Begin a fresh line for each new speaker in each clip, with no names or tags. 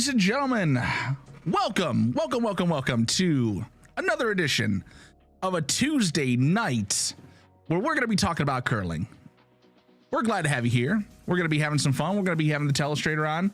Ladies and gentlemen, welcome to another edition of a Tuesday night where we're going to be talking about curling. We're glad to have you here. We're going to be having some fun. We're going to be having the telestrator on,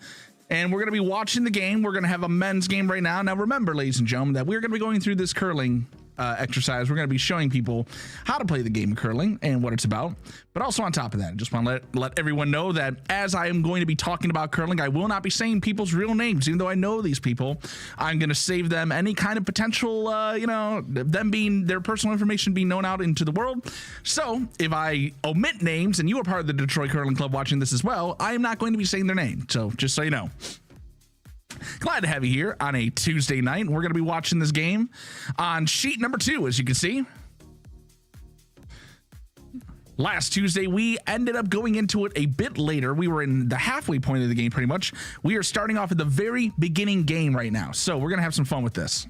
and we're going to be watching the game. We're going to have a men's game right now. Now, remember, ladies and gentlemen, that we're going to be going through this curling exercise. We're going to be showing people how to play the game of curling and what it's about. But also on top of that, I just want to let everyone know that as I am going to be talking about curling, I will not be saying people's real names. Even though I know these people, I'm going to save them any kind of potential, them being their personal information being known out into the world. So if I omit names and you are part of the Detroit Curling Club watching this as well, I am not going to be saying their name. So just so you know. Glad to have you here on a Tuesday night. We're going to be watching this game on sheet number 2, as you can see. Last Tuesday, we ended up going into it a bit later. We were in the halfway point of the game, pretty much. We are starting off at the very beginning game right now, so we're going to have some fun with this.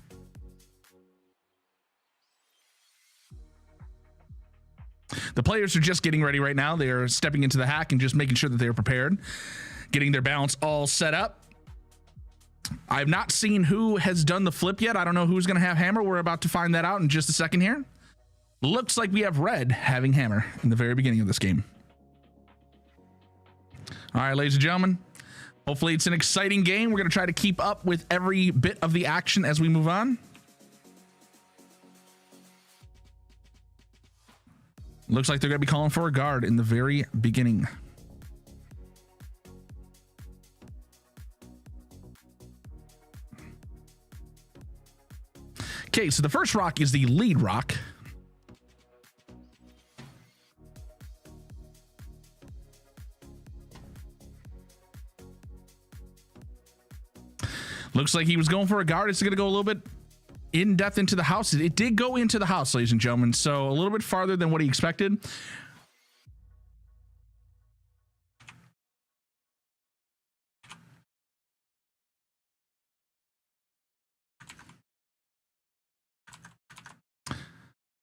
The players are just getting ready right now. They are stepping into the hack and just making sure that they're prepared, getting their balance all set up. I've not seen who has done the flip yet. I don't know who's going to have hammer. We're about to find that out in just a second here. Looks like we have red having hammer in the very beginning of this game. All right, ladies and gentlemen, hopefully it's an exciting game. We're going to try to keep up with every bit of the action as we move on. Looks like they're going to be calling for a guard in the very beginning. Okay, so the first rock is the lead rock. Looks like he was going for a guard. It's going to go a little bit in depth into the house. It did go into the house, ladies and gentlemen, so a little bit farther than what he expected.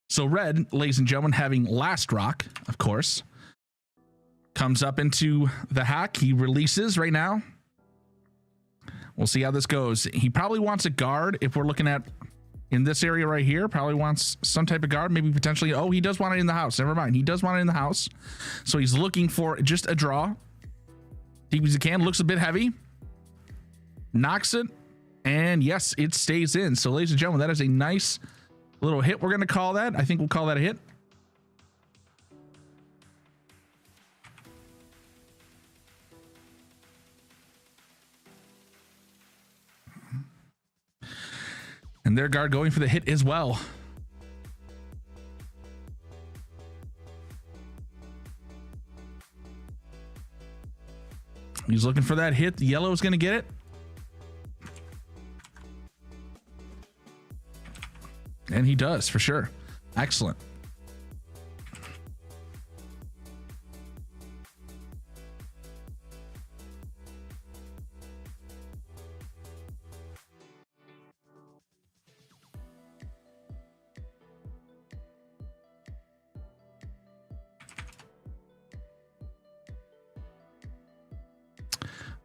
So red, ladies and gentlemen, having last rock, of course, comes up into the hack. He releases right now. We'll see how this goes. He probably wants a guard. If we're looking at in this area right here, probably wants some type of guard, maybe potentially. Oh, he does want it in the house. Never mind. He does want it in the house. So he's looking for just a draw. Deep as he can. Looks a bit heavy. Knocks it. And yes, it stays in. So ladies and gentlemen, that is a nice little hit, we're going to call that. I think we'll call that a hit. And their guard going for the hit as well. He's looking for that hit. The yellow is going to get it. And he does, for sure. Excellent.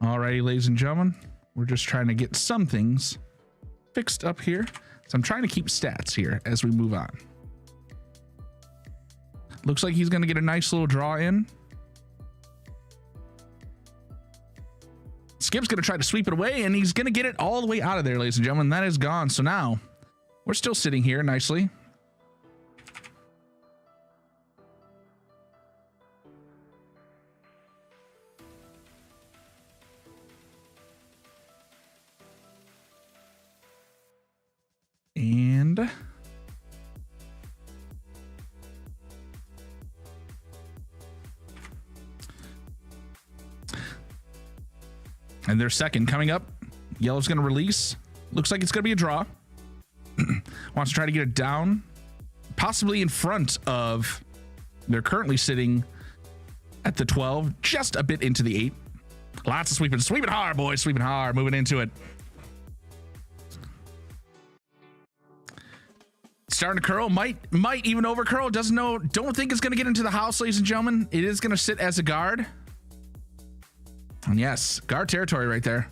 Alrighty, ladies and gentlemen, we're just trying to get some things fixed up here. So I'm trying to keep stats here as we move on. Looks like he's going to get a nice little draw in. Skip's going to try to sweep it away, and he's going to get it all the way out of there, ladies and gentlemen. That is gone. So now we're still sitting here nicely. And their second coming up. Yellow's going to release. Looks like it's going to be a draw. Wants to try to get it down. Possibly in front of... They're currently sitting at the 12. Just a bit into the 8. Lots of sweeping. Sweeping hard, boys. Sweeping hard. Moving into it. Starting to curl. Might even over curl. Doesn't know. Don't think it's going to get into the house, ladies and gentlemen. It is going to sit as a guard. And yes, guard territory right there.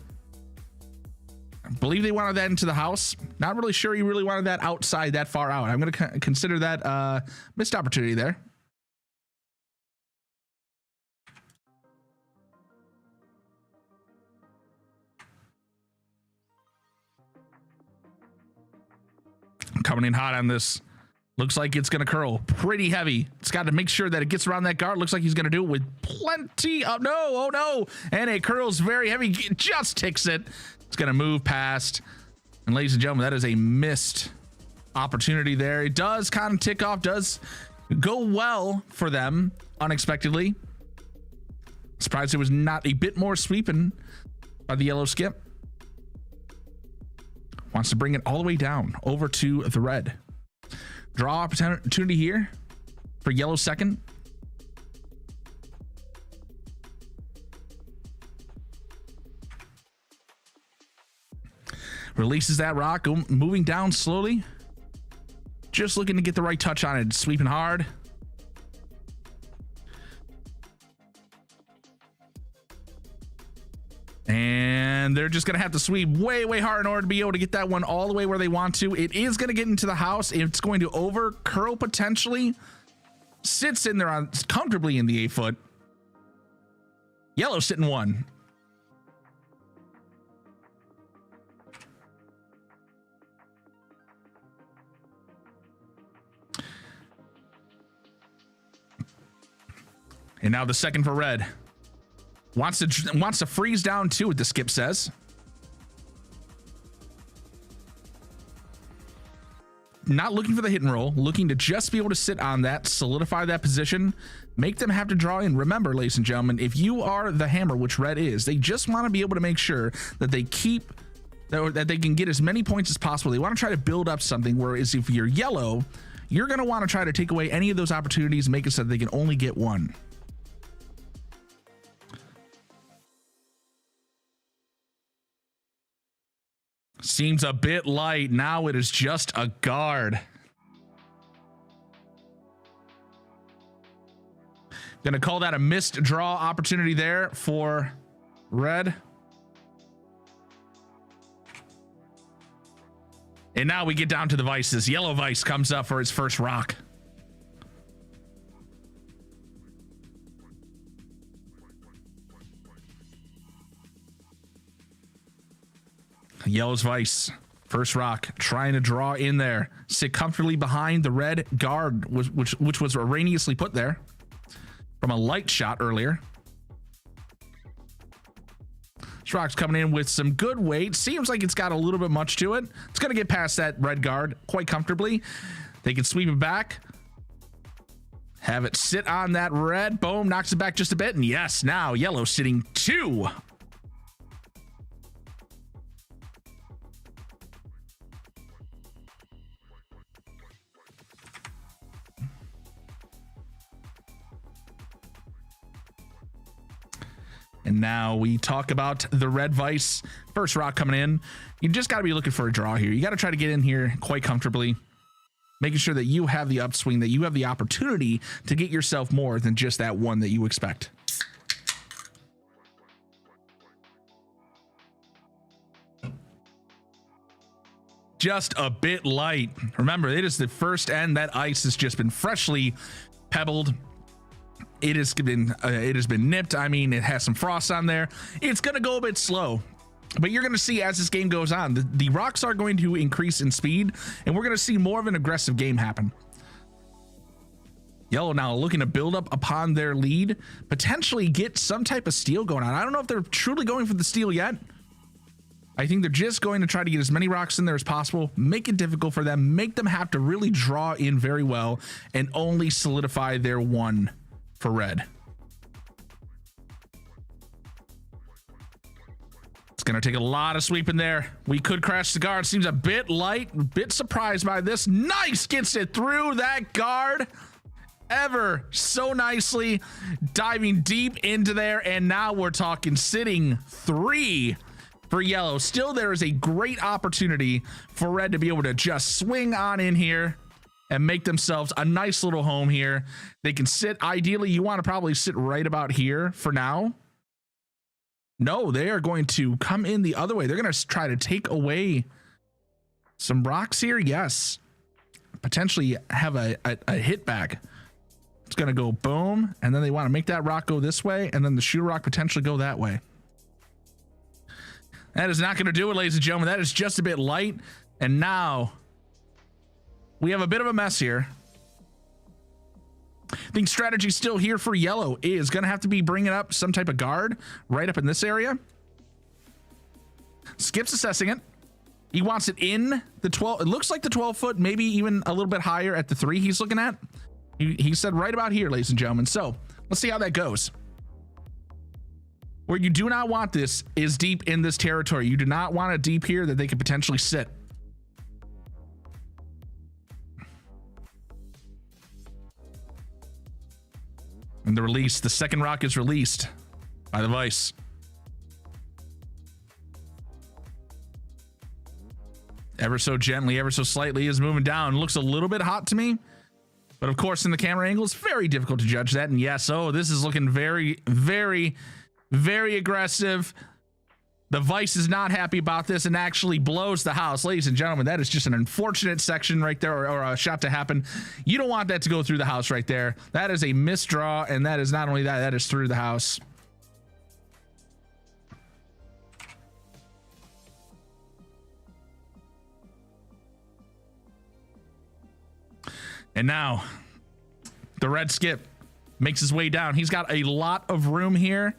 I believe they wanted that into the house. Not really sure he really wanted that outside that far out. I'm going to consider that missed opportunity there. Coming in hot on this. Looks like it's going to curl pretty heavy. It's got to make sure that it gets around that guard. Looks like he's going to do it with plenty of... No, oh no. And it curls very heavy. Just ticks it. It's going to move past. And ladies and gentlemen, that is a missed opportunity there. It does kind of tick off, does go well for them unexpectedly. Surprised it was not a bit more sweeping by the yellow skip. Wants to bring it all the way down over to the red. Draw opportunity here for yellow second. Releases that rock, moving down slowly. Just looking to get the right touch on it. Sweeping hard. And they're just going to have to sweep way, way hard in order to be able to get that one all the way where they want to. It is going to get into the house. It's going to over curl potentially. Sits in there on comfortably in the 8 foot. Yellow sitting 1. And now the second for red. Wants to freeze down too, what the skip says. Not looking for the hit and roll, looking to just be able to sit on that, solidify that position, make them have to draw in. Remember, ladies and gentlemen, if you are the hammer, which red is, they just want to be able to make sure that they keep, that they can get as many points as possible. They want to try to build up something, whereas if you're yellow, you're going to want to try to take away any of those opportunities, make it so that they can only get one. Seems a bit light. Now it is just a guard. Gonna call that a missed draw opportunity there for red. And now we get down to the vices. Yellow vice comes up for its first rock. Yellow's vice, first rock, trying to draw in there, sit comfortably behind the red guard, which was erroneously put there from a light shot earlier. This rock's coming in with some good weight. Seems like it's got a little bit much to it. It's going to get past that red guard quite comfortably. They can sweep it back. Have it sit on that red. Boom, knocks it back just a bit. And yes, now yellow sitting 2. And now we talk about the red vice. First rock coming in. You just got to be looking for a draw here. You got to try to get in here quite comfortably, making sure that you have the upswing, that you have the opportunity to get yourself more than just that one that you expect. Just a bit light. Remember, it is the first end. That ice has just been freshly pebbled. It has been nipped. I mean, it has some frost on there. It's going to go a bit slow, but you're going to see as this game goes on, the rocks are going to increase in speed, and we're going to see more of an aggressive game happen. Yellow now looking to build up upon their lead, potentially get some type of steal going on. I don't know if they're truly going for the steal yet. I think they're just going to try to get as many rocks in there as possible, make it difficult for them, make them have to really draw in very well, and only solidify their one for red. It's going to take a lot of sweep in there. We could crash the guard. Seems a bit light, bit surprised by this. Nice, gets it through that guard ever so nicely, diving deep into there. And now we're talking sitting 3 for yellow. Still, there is a great opportunity for red to be able to just swing on in here and make themselves a nice little home here. They can sit, ideally, you want to probably sit right about here for now. No, they are going to come in the other way. They're going to try to take away some rocks here. Yes. Potentially have a hit back. It's going to go boom. And then they want to make that rock go this way. And then the shooter rock potentially go that way. That is not going to do it, ladies and gentlemen. That is just a bit light. And now we have a bit of a mess here. I think strategy still here for yellow is going to have to be bringing up some type of guard right up in this area. Skip's assessing it. He wants it in the 12. It looks like the 12 foot, maybe even a little bit higher at the 3 he's looking at. He said right about here, ladies and gentlemen. So let's see how that goes. Where you do not want this is deep in this territory. You do not want it deep here that they could potentially sit. And the release, the second rock is released by the Vice. Ever so gently, ever so slightly is moving down. Looks a little bit hot to me. But of course, in the camera angle, it's very difficult to judge that. And yes, oh, this is looking very, very, very aggressive. The Vice is not happy about this and actually blows the house. Ladies and gentlemen, that is just an unfortunate section right there, or a shot to happen. You don't want that to go through the house right there. That is a misdraw, and that is not only that, that is through the house. And now the red skip makes his way down. He's got a lot of room here.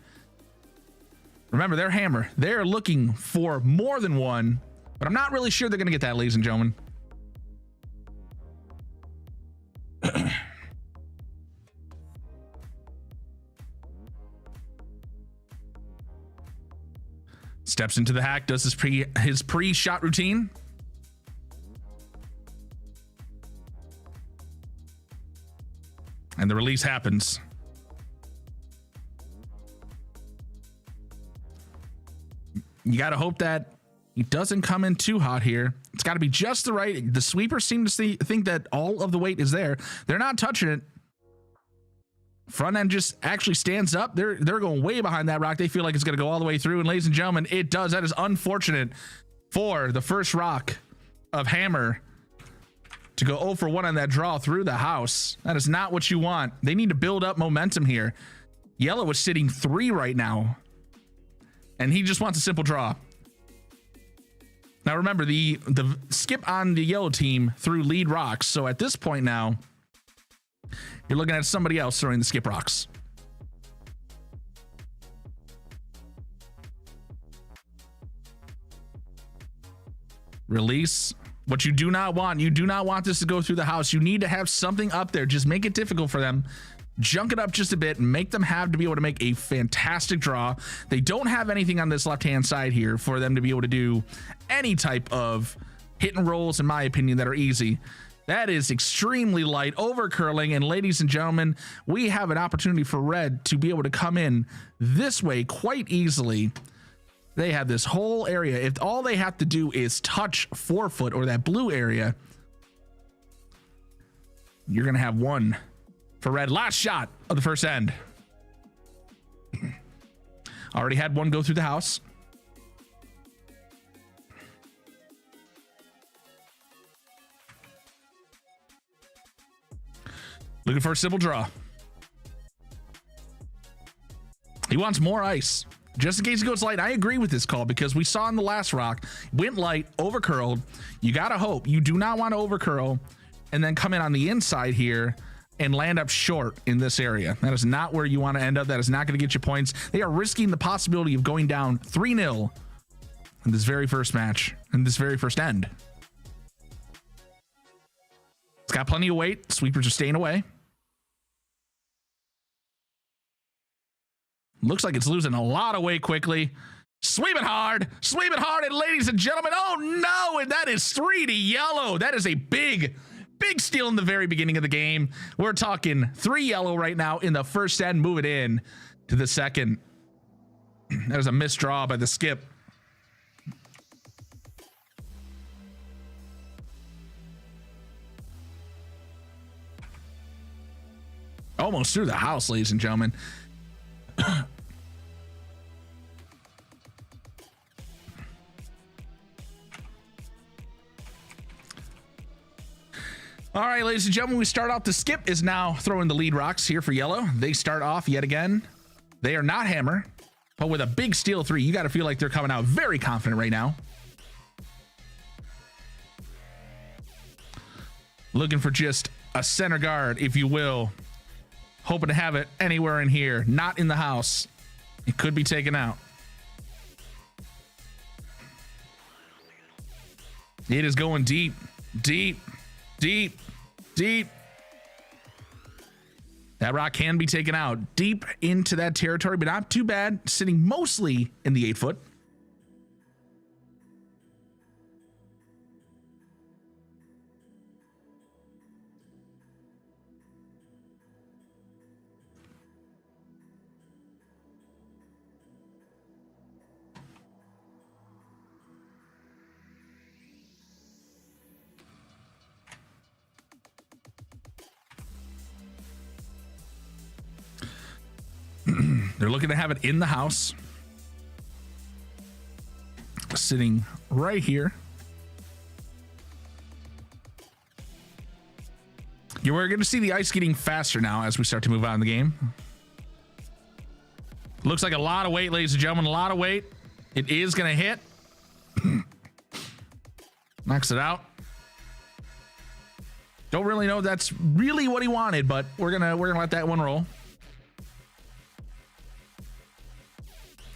Remember, their hammer, they're looking for more than one, but I'm not really sure they're going to get that, ladies and gentlemen. Steps into the hack, does his pre-shot routine. And the release happens. You got to hope that he doesn't come in too hot here. It's got to be just the right. The sweepers seem to think that all of the weight is there. They're not touching it. Front end just actually stands up. They're going way behind that rock. They feel like it's going to go all the way through. And ladies and gentlemen, it does. That is unfortunate for the first rock of Hammer to go 0 for 1 on that draw through the house. That is not what you want. They need to build up momentum here. Yellow is sitting 3 right now, and he just wants a simple draw. Now remember, the skip on the yellow team threw lead rocks. So at this point now, you're looking at somebody else throwing the skip rocks. Release. What you do not want this to go through the house. You need to have something up there. Just make it difficult for them. Junk it up just a bit and make them have to be able to make a fantastic draw. They don't have anything on this left-hand side here for them to be able to do any type of hit and rolls, in my opinion, that are easy. That is extremely light, over curling, and ladies and gentlemen, we have an opportunity for red to be able to come in this way quite easily. They have this whole area. If all they have to do is touch 4 foot or that blue area, you're going to have one for red. Last shot of the first end. Already had one go through the house. Looking for a simple draw. He wants more ice. Just in case he goes light. I agree with this call because we saw in the last rock, went light, over curled. You got to hope. You do not want to over curl and then come in on the inside here and land up short in this area. That is not where you want to end up. That is not going to get you points. They are risking the possibility of going down 3-0 in this very first match, in this very first end. It's got plenty of weight. Sweepers are staying away. Looks like it's losing a lot of weight quickly. Sweep it hard, and ladies and gentlemen, oh no, and that is 3 to yellow. That is a big steal in the very beginning of the game. We're talking 3 yellow right now in the first end, move it in to the second. That was a misdraw by the skip. Almost through the house, ladies and gentlemen. All right, ladies and gentlemen, we start off. The skip is now throwing the lead rocks here for yellow. They start off yet again. They are not hammer, but with a big steel 3. You got to feel like they're coming out very confident right now. Looking for just a center guard, if you will. Hoping to have it anywhere in here, not in the house. It could be taken out. It is going deep, deep, deep, deep. That rock can be taken out deep into that territory, but not too bad. Sitting mostly in the 8 foot. They're looking to have it in the house. Sitting right here. We're going to see the ice getting faster now as we start to move on in the game. Looks like a lot of weight, ladies and gentlemen. A lot of weight. It is going to hit. Knocks it out. Don't really know if that's really what he wanted, but we're gonna let that one roll.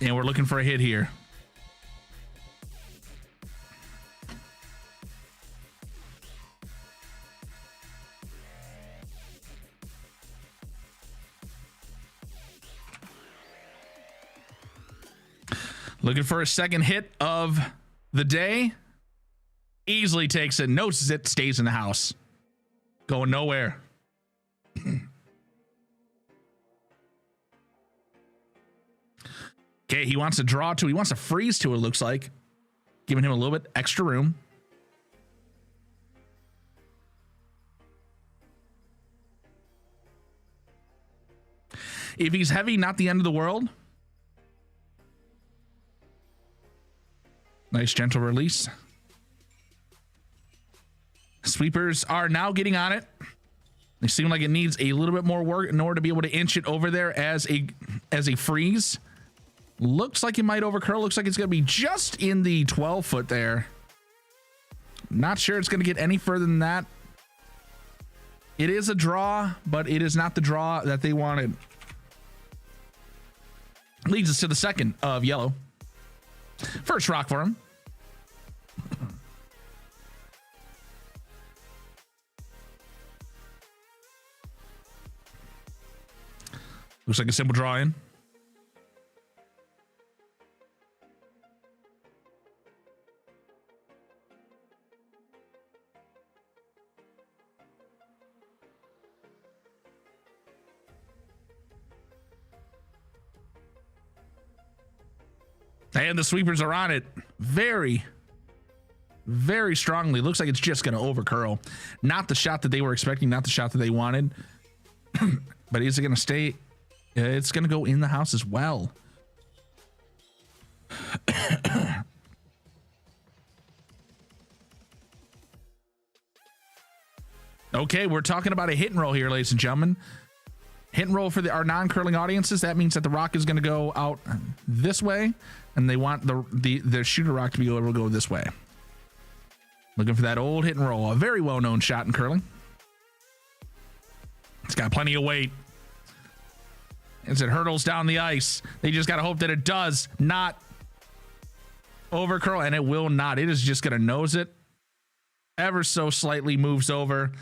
And we're looking for a hit here. Looking for a second hit of the day. Easily takes it, notices it, stays in the house. Going nowhere. Okay, he wants to draw to, he wants to freeze to, it looks like. Giving him a little bit extra room. If he's heavy, not the end of the world. Nice gentle release. Sweepers are now getting on it. They seem like it needs a little bit more work in order to be able to inch it over there as a freeze. Looks like it might overcurl. Looks like it's going to be just in the 12 foot there. Not sure it's going to get any further than that. It is a draw, but it is not the draw that they wanted. Leads us to the second of yellow. First rock for him. Looks like a simple draw in. And the sweepers are on it very, very strongly. Looks like it's just going to overcurl. Not the shot that they were expecting, not the shot that they wanted. But is it going to stay? It's going to go in the house as well. Okay, we're talking about a hit and roll here, ladies and gentlemen. Hit and roll for our non-curling audiences. That means that the rock is going to go out this way, and they want the shooter rock to be able to go this way. Looking for that old hit and roll. A very well-known shot in curling. It's got plenty of weight. As it hurtles down the ice, they just got to hope that it does not overcurl, and it will not. It is just going to nose it. Ever so slightly moves over.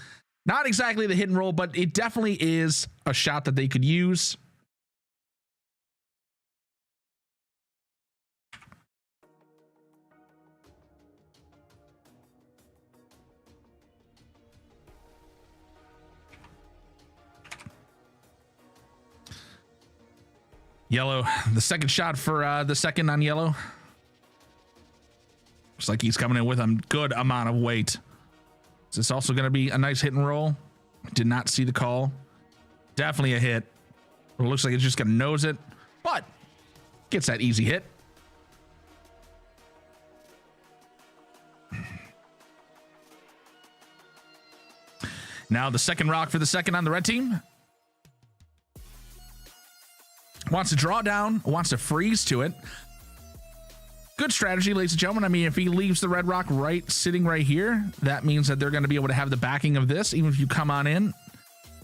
Not exactly the hit and roll, but it definitely is a shot that they could use. Yellow, the second shot for the second on yellow. Looks like he's coming in with a good amount of weight. Is this also going to be a nice hit and roll? Did not see the call. Definitely a hit. It looks like it's just going to nose it, but gets that easy hit. Now the second rock for the second on the red team. Wants to draw down, wants to freeze to it. Good strategy, ladies and gentlemen. I mean, if he leaves the red rock sitting right here, that means that they're going to be able to have the backing of this. Even if you come on in,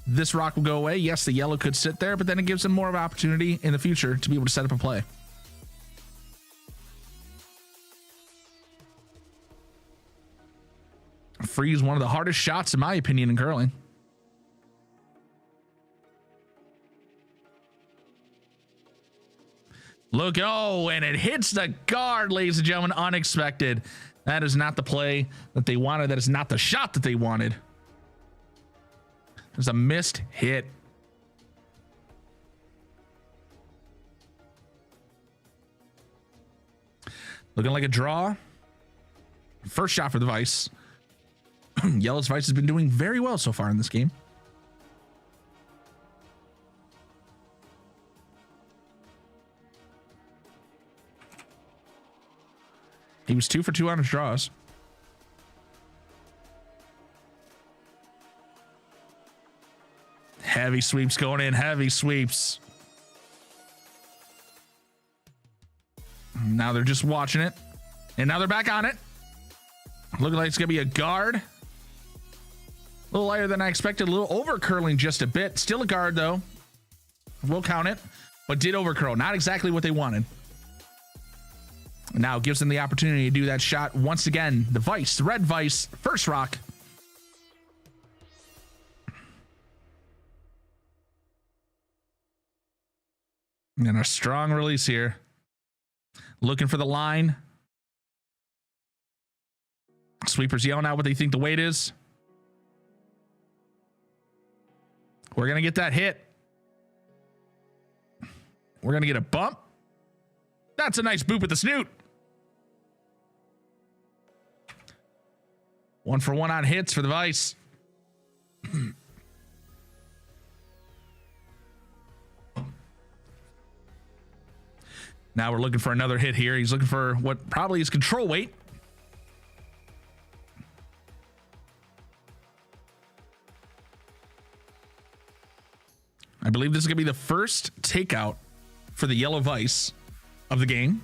this rock will go away. Yes, the yellow could sit there, but then it gives them more of an opportunity in the future to be able to set up a play. Freeze, one of the hardest shots, in my opinion, in curling. Look, oh, and it hits the guard, ladies and gentlemen, unexpected. That is not the play that they wanted. That is not the shot that they wanted. There's a missed hit. Looking like a draw. First shot for the Vice. Yellow's Vice has been doing very well so far in this game. He was 2 for 2 on his draws. Heavy sweeps going in. Heavy sweeps. Now they're just watching it. And now they're back on it. Looking like it's going to be a guard. A little lighter than I expected. A little over curling just a bit. Still a guard, though. We'll count it. But did over curl. Not exactly what they wanted. Now gives them the opportunity to do that shot once again. The Vice, the red Vice, first rock. And a strong release here. Looking for the line. Sweepers yelling out what they think the weight is. We're going to get that hit. We're going to get a bump. That's a nice boop with the snoot. 1 for 1 on hits for the Vice. Now we're looking for another hit here. He's looking for what probably is control weight. I believe this is going to be the first takeout for the yellow Vice of the game.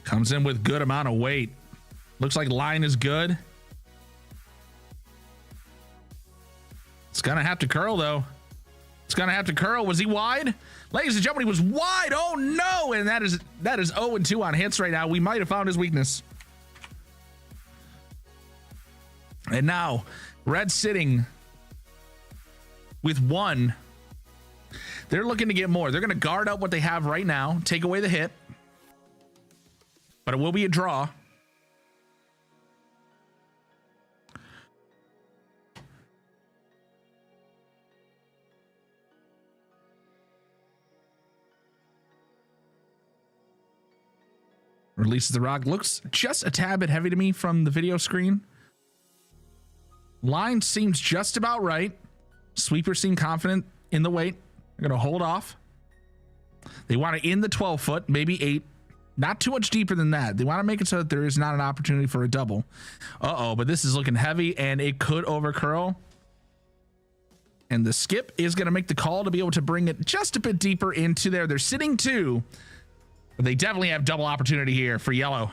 Comes in with good amount of weight. Looks like line is good. It's gonna have to curl though. It's gonna have to curl. Was he wide? Ladies and gentlemen, he was wide. Oh no! And that is 0-2 on hits right now. We might have found his weakness. And now, red sitting with 1. They're looking to get more. They're gonna guard up what they have right now, take away the hit. But it will be a draw. Releases the rock. Looks just a tad bit heavy to me from the video screen. Line seems just about right. Sweepers seem confident in the weight. They're going to hold off. They want to in the 12 foot, maybe 8. Not too much deeper than that. They want to make it so that there is not an opportunity for a double. Uh-oh, but this is looking heavy, and it could over curl. And the skip is going to make the call to be able to bring it just a bit deeper into there. They're sitting 2, but they definitely have double opportunity here for yellow.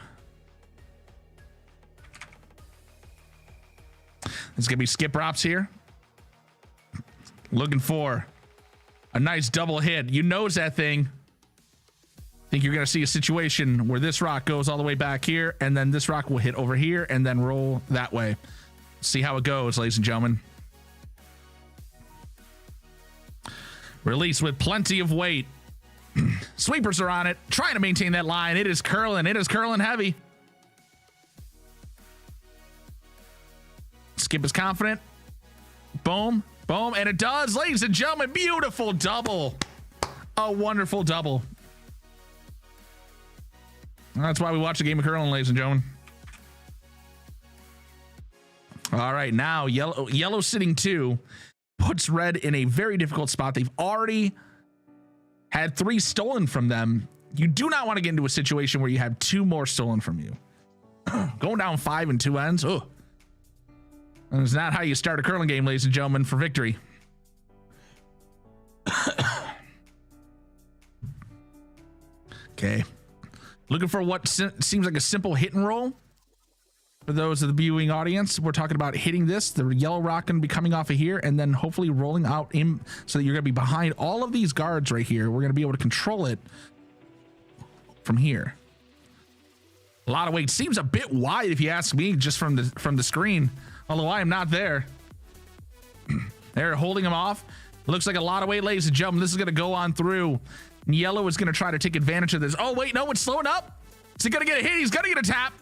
It's going to be skip drops here. Looking for a nice double hit. You nose that thing. Think you're going to see a situation where this rock goes all the way back here, and then this rock will hit over here and then roll that way. See how it goes, ladies and gentlemen. Release with plenty of weight. Sweepers are on it, trying to maintain that line. It is curling. It is curling heavy. Skip is confident. Boom, boom, and it does, ladies and gentlemen. Beautiful double. A wonderful double. That's why we watch the game of curling, ladies and gentlemen. All right, now yellow sitting 2 puts red in a very difficult spot. They've already had 3 stolen from them. You do not want to get into a situation where you have 2 more stolen from you. Going down 5 and 2 ends. Oh, that's not how you start a curling game, ladies and gentlemen, for victory. Okay. Looking for what seems like a simple hit and roll. For those of the viewing audience, we're talking about hitting this. The yellow rock going to be coming off of here and then hopefully rolling out in so that you're going to be behind all of these guards right here. We're going to be able to control it from here. A lot of weight. Seems a bit wide if you ask me, just from the screen. Although I am not there. They're holding him off. Looks like a lot of weight, ladies and gentlemen. This is going to go on through. Yellow is going to try to take advantage of this. Oh, wait, no, it's slowing up. Is he going to get a hit? He's going to get a tap.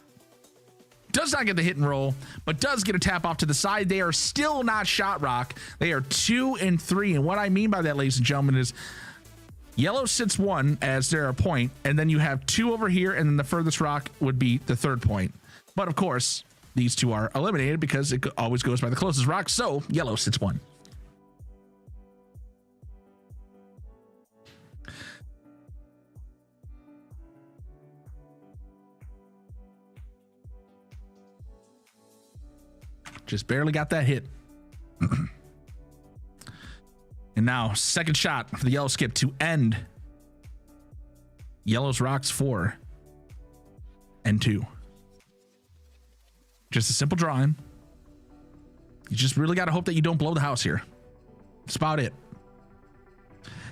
Does not get the hit and roll, but does get a tap off to the side. They are still not shot rock. They are 2 and 3. And what I mean by that, ladies and gentlemen, is yellow sits 1 as their point, and then you have 2 over here, and then the furthest rock would be the 3rd point. But of course, these 2 are eliminated because it always goes by the closest rock. So yellow sits 1. Just barely got that hit. And now, second shot for the yellow skip to end yellow's rocks 4 and 2. Just a simple drawing. You just really got to hope that you don't blow the house here. That's about it.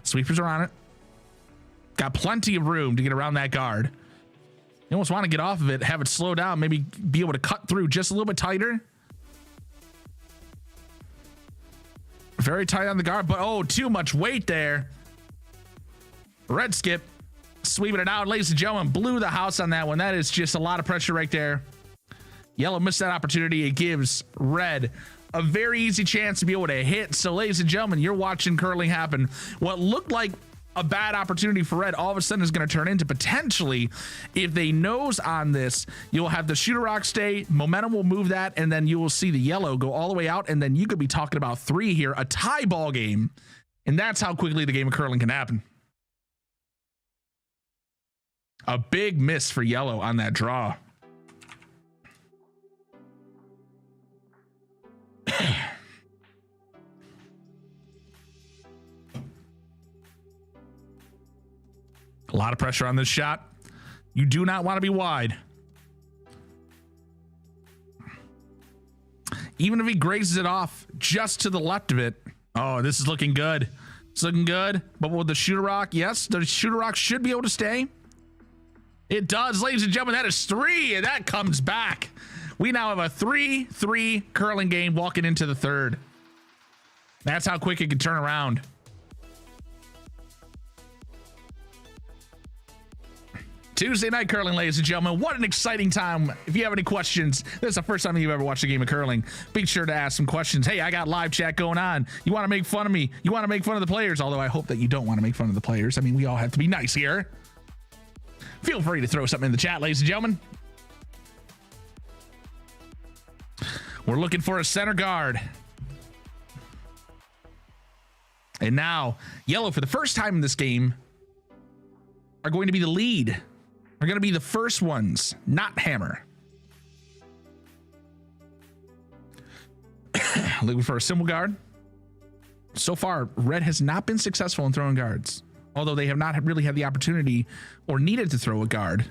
Sweepers are on it. Got plenty of room to get around that guard. You almost want to get off of it, have it slow down, maybe be able to cut through just a little bit tighter. Very tight on the guard, but oh, too much weight there. Red skip sweeping it out, ladies and gentlemen. Blew the house on that one. That is just a lot of pressure right there. Yellow missed that opportunity. It gives red a very easy chance to be able to hit. So, ladies and gentlemen, you're watching curling happen. What looked like a bad opportunity for red all of a sudden is going to turn into potentially, if they nose on this, you'll have the shooter rock stay, momentum will move that, and then you will see the yellow go all the way out, and then you could be talking about 3 here, a tie ball game, and that's how quickly the game of curling can happen. A big miss for yellow on that draw. A lot of pressure on this shot. You do not want to be wide. Even if he grazes it off just to the left of it. Oh, this is looking good. It's looking good. But with the shooter rock, yes, the shooter rock should be able to stay. It does, ladies and gentlemen. That is 3, and that comes back. We now have a 3-3 curling game walking into the 3rd. That's how quick it can turn around. Tuesday night curling, ladies and gentlemen. What an exciting time. If you have any questions, this is the first time you've ever watched a game of curling, be sure to ask some questions. Hey, I got live chat going on. You want to make fun of me? You want to make fun of the players? Although I hope that you don't want to make fun of the players. I mean, we all have to be nice here. Feel free to throw something in the chat, ladies and gentlemen. We're looking for a center guard. And now, yellow, for the first time in this game, are going to be the lead. Are going to be the first ones, not hammer. Looking for a simple guard. So far, red has not been successful in throwing guards, although they have not really had the opportunity or needed to throw a guard.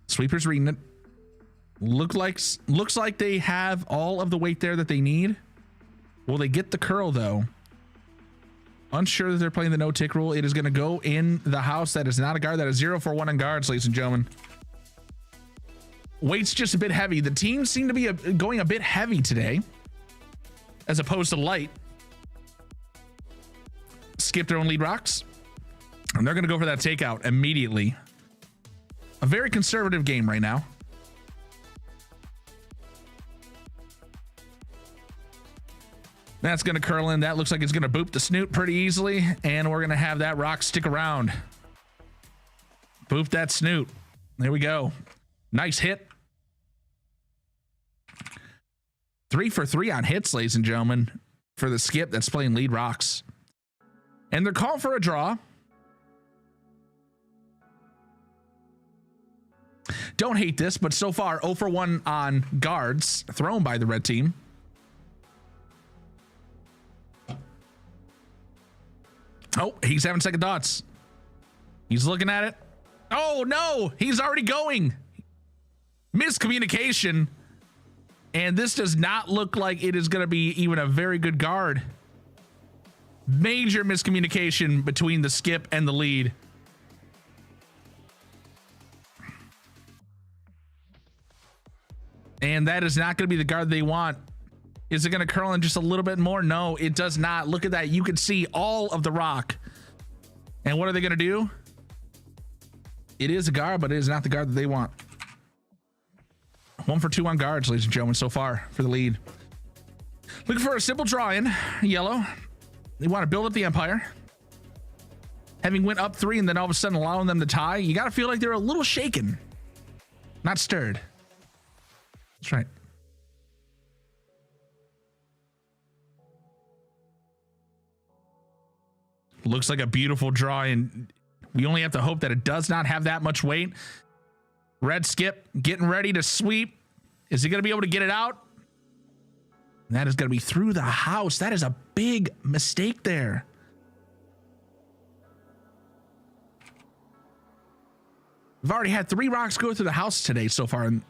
Sweepers reading it. Looks like they have all of the weight there that they need. Will they get the curl though? Unsure that they're playing the no tick rule. It is going to go in the house. That is not a guard. That is 0 for 1 on guards, ladies and gentlemen. Weight's just a bit heavy. The teams seem to be going a bit heavy today, as opposed to light. Skip their own lead rocks, and they're going to go for that takeout immediately. A very conservative game right now. That's going to curl in. That looks like it's going to boop the snoot pretty easily, and we're going to have that rock stick around. Boop that snoot. There we go. Nice hit. 3 for 3 on hits, ladies and gentlemen, for the skip that's playing lead rocks. And they're calling for a draw. Don't hate this, but so far 0 for 1 on guards thrown by the red team. Oh, he's having second thoughts. He's looking at it. Oh no, he's already going. Miscommunication. And this does not look like it is going to be even a very good guard. Major miscommunication between the skip and the lead. And that is not going to be the guard they want. Is it going to curl in just a little bit more? No, it does not. Look at that. You can see all of the rock. And what are they going to do? It is a guard, but it is not the guard that they want. 1 for 2 on guards, ladies and gentlemen, so far for the lead. Looking for a simple draw in yellow. They want to build up the empire. Having went up 3 and then all of a sudden allowing them to tie, you got to feel like they're a little shaken, not stirred. That's right. Looks like a beautiful draw, and we only have to hope that it does not have that much weight. Red skip getting ready to sweep. Is he going to be able to get it out? And that is going to be through the house. That is a big mistake there. We've already had 3 rocks go through the house today so far, and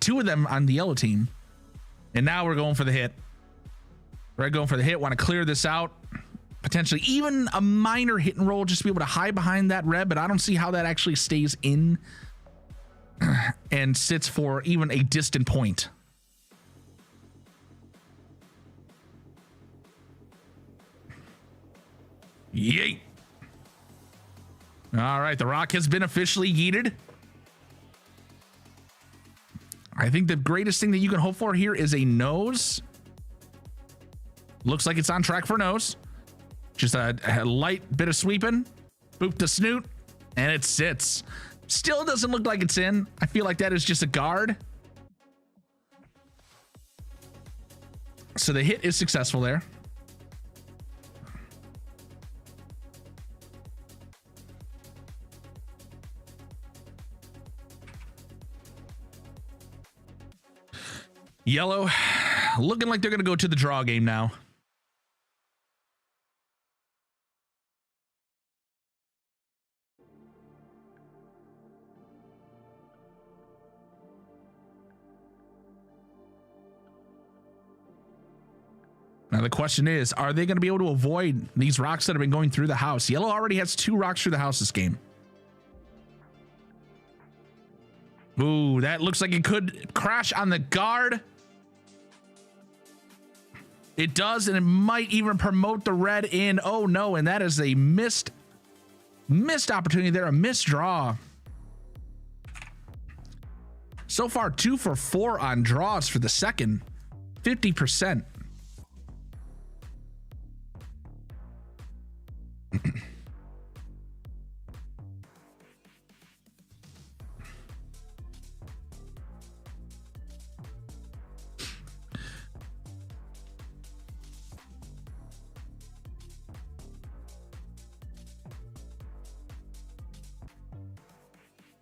2 of them on the yellow team. And now we're going for the hit. We're going for the hit. Want to clear this out. Potentially even a minor hit and roll just to be able to hide behind that red, but I don't see how that actually stays in and sits for even a distant point. Yeet. All right, the rock has been officially yeeted. I think the greatest thing that you can hope for here is a nose. Looks like it's on track for nose. Just a light bit of sweeping. Boop to snoot. And it sits. Still doesn't look like it's in. I feel like that is just a guard. So the hit is successful there. Yellow looking like they're going to go to the draw game now. Now the question is, are they going to be able to avoid these rocks that have been going through the house? Yellow already has 2 rocks through the house this game. Ooh, that looks like it could crash on the guard. It does, and it might even promote the red in. Oh no, and that is a missed opportunity there, a missed draw. So far, 2 for 4 on draws for the second, 50%.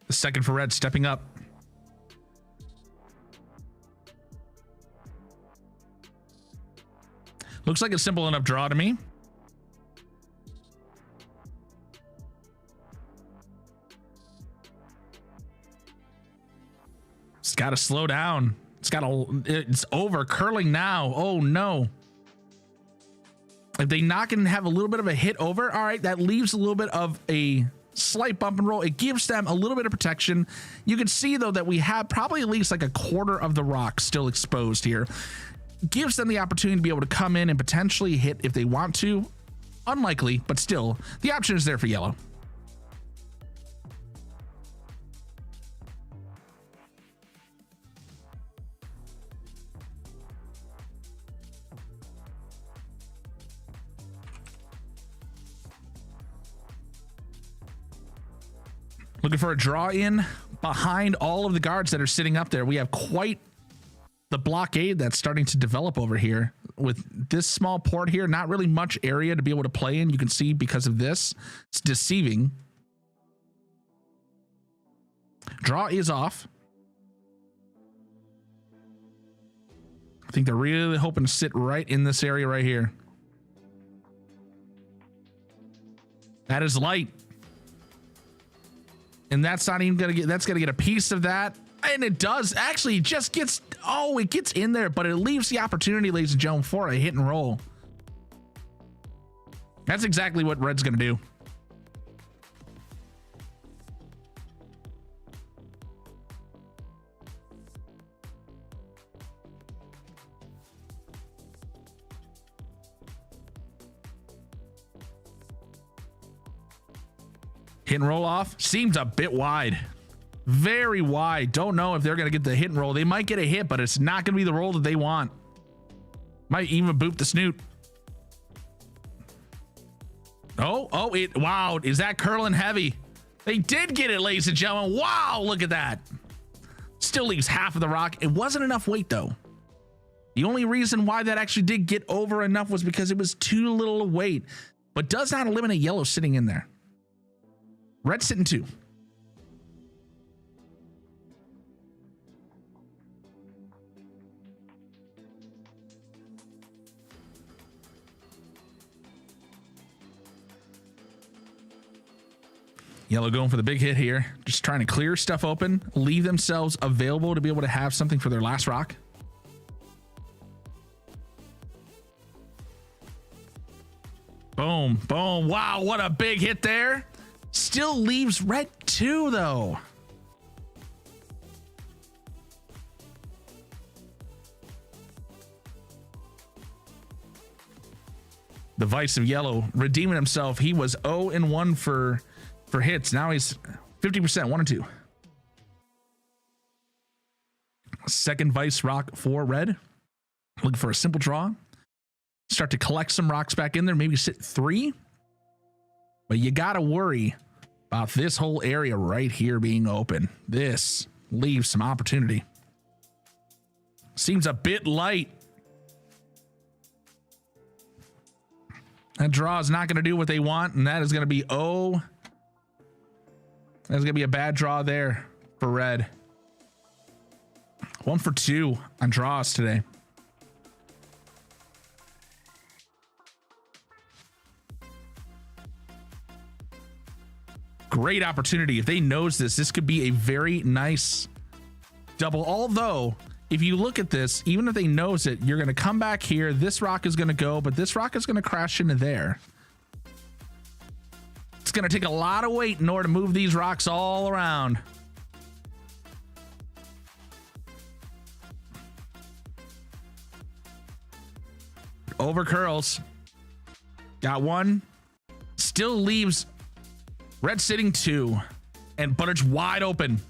The second for red stepping up. Looks like a simple enough draw to me. It's got to slow down. It's over curling now. Oh no. If they knock and have a little bit of a hit over, all right, that leaves a little bit of a slight bump and roll. It gives them a little bit of protection. You can see though that we have probably at least like a quarter of the rock still exposed here. Gives them the opportunity to be able to come in and potentially hit if they want to. Unlikely, but still the option is there for yellow. Looking for a draw in behind all of the guards that are sitting up there. We have quite the blockade that's starting to develop over here with this small port here. Not really much area to be able to play in. You can see because of this, it's deceiving. Draw is off. I think they're really hoping to sit right in this area right here. That is light. And that's not even gonna get, that's gonna get a piece of that. And it does actually just gets, oh, it gets in there, but it leaves the opportunity, ladies and gentlemen, for a hit and roll. That's exactly what red's gonna do. Hit and roll off seems a bit wide, very wide. Don't know if they're going to get the hit and roll. They might get a hit, but it's not going to be the roll that they want. Might even boop the snoot. Oh, wow. Is that curling heavy? They did get it, ladies and gentlemen. Wow. Look at that. Still leaves half of the rock. It wasn't enough weight though. The only reason why that actually did get over enough was because it was too little weight, but does not eliminate yellow sitting in there. Red sitting 2. Yellow going for the big hit here. Just trying to clear stuff open, leave themselves available to be able to have something for their last rock. Boom, boom. Wow, what a big hit there. Still leaves red 2 though. The vice of yellow redeeming himself. He was 0-1 for hits. Now he's 50%, 1 and 2. Second vice rock for red. Looking for a simple draw. Start to collect some rocks back in there. Maybe sit 3. But you got to worry about this whole area right here being open. This leaves some opportunity. Seems a bit light. That draw is not going to do what they want, and that is going to be that's going to be a bad draw there for red. 1 for 2 on draws today. Great opportunity. If they nose this could be a very nice double. Although, if you look at this, even if they nose it, you're going to come back here. This rock is going to go, but this rock is going to crash into there. It's going to take a lot of weight in order to move these rocks all around. Over curls. Got 1. Still leaves red sitting 2, but it's wide open.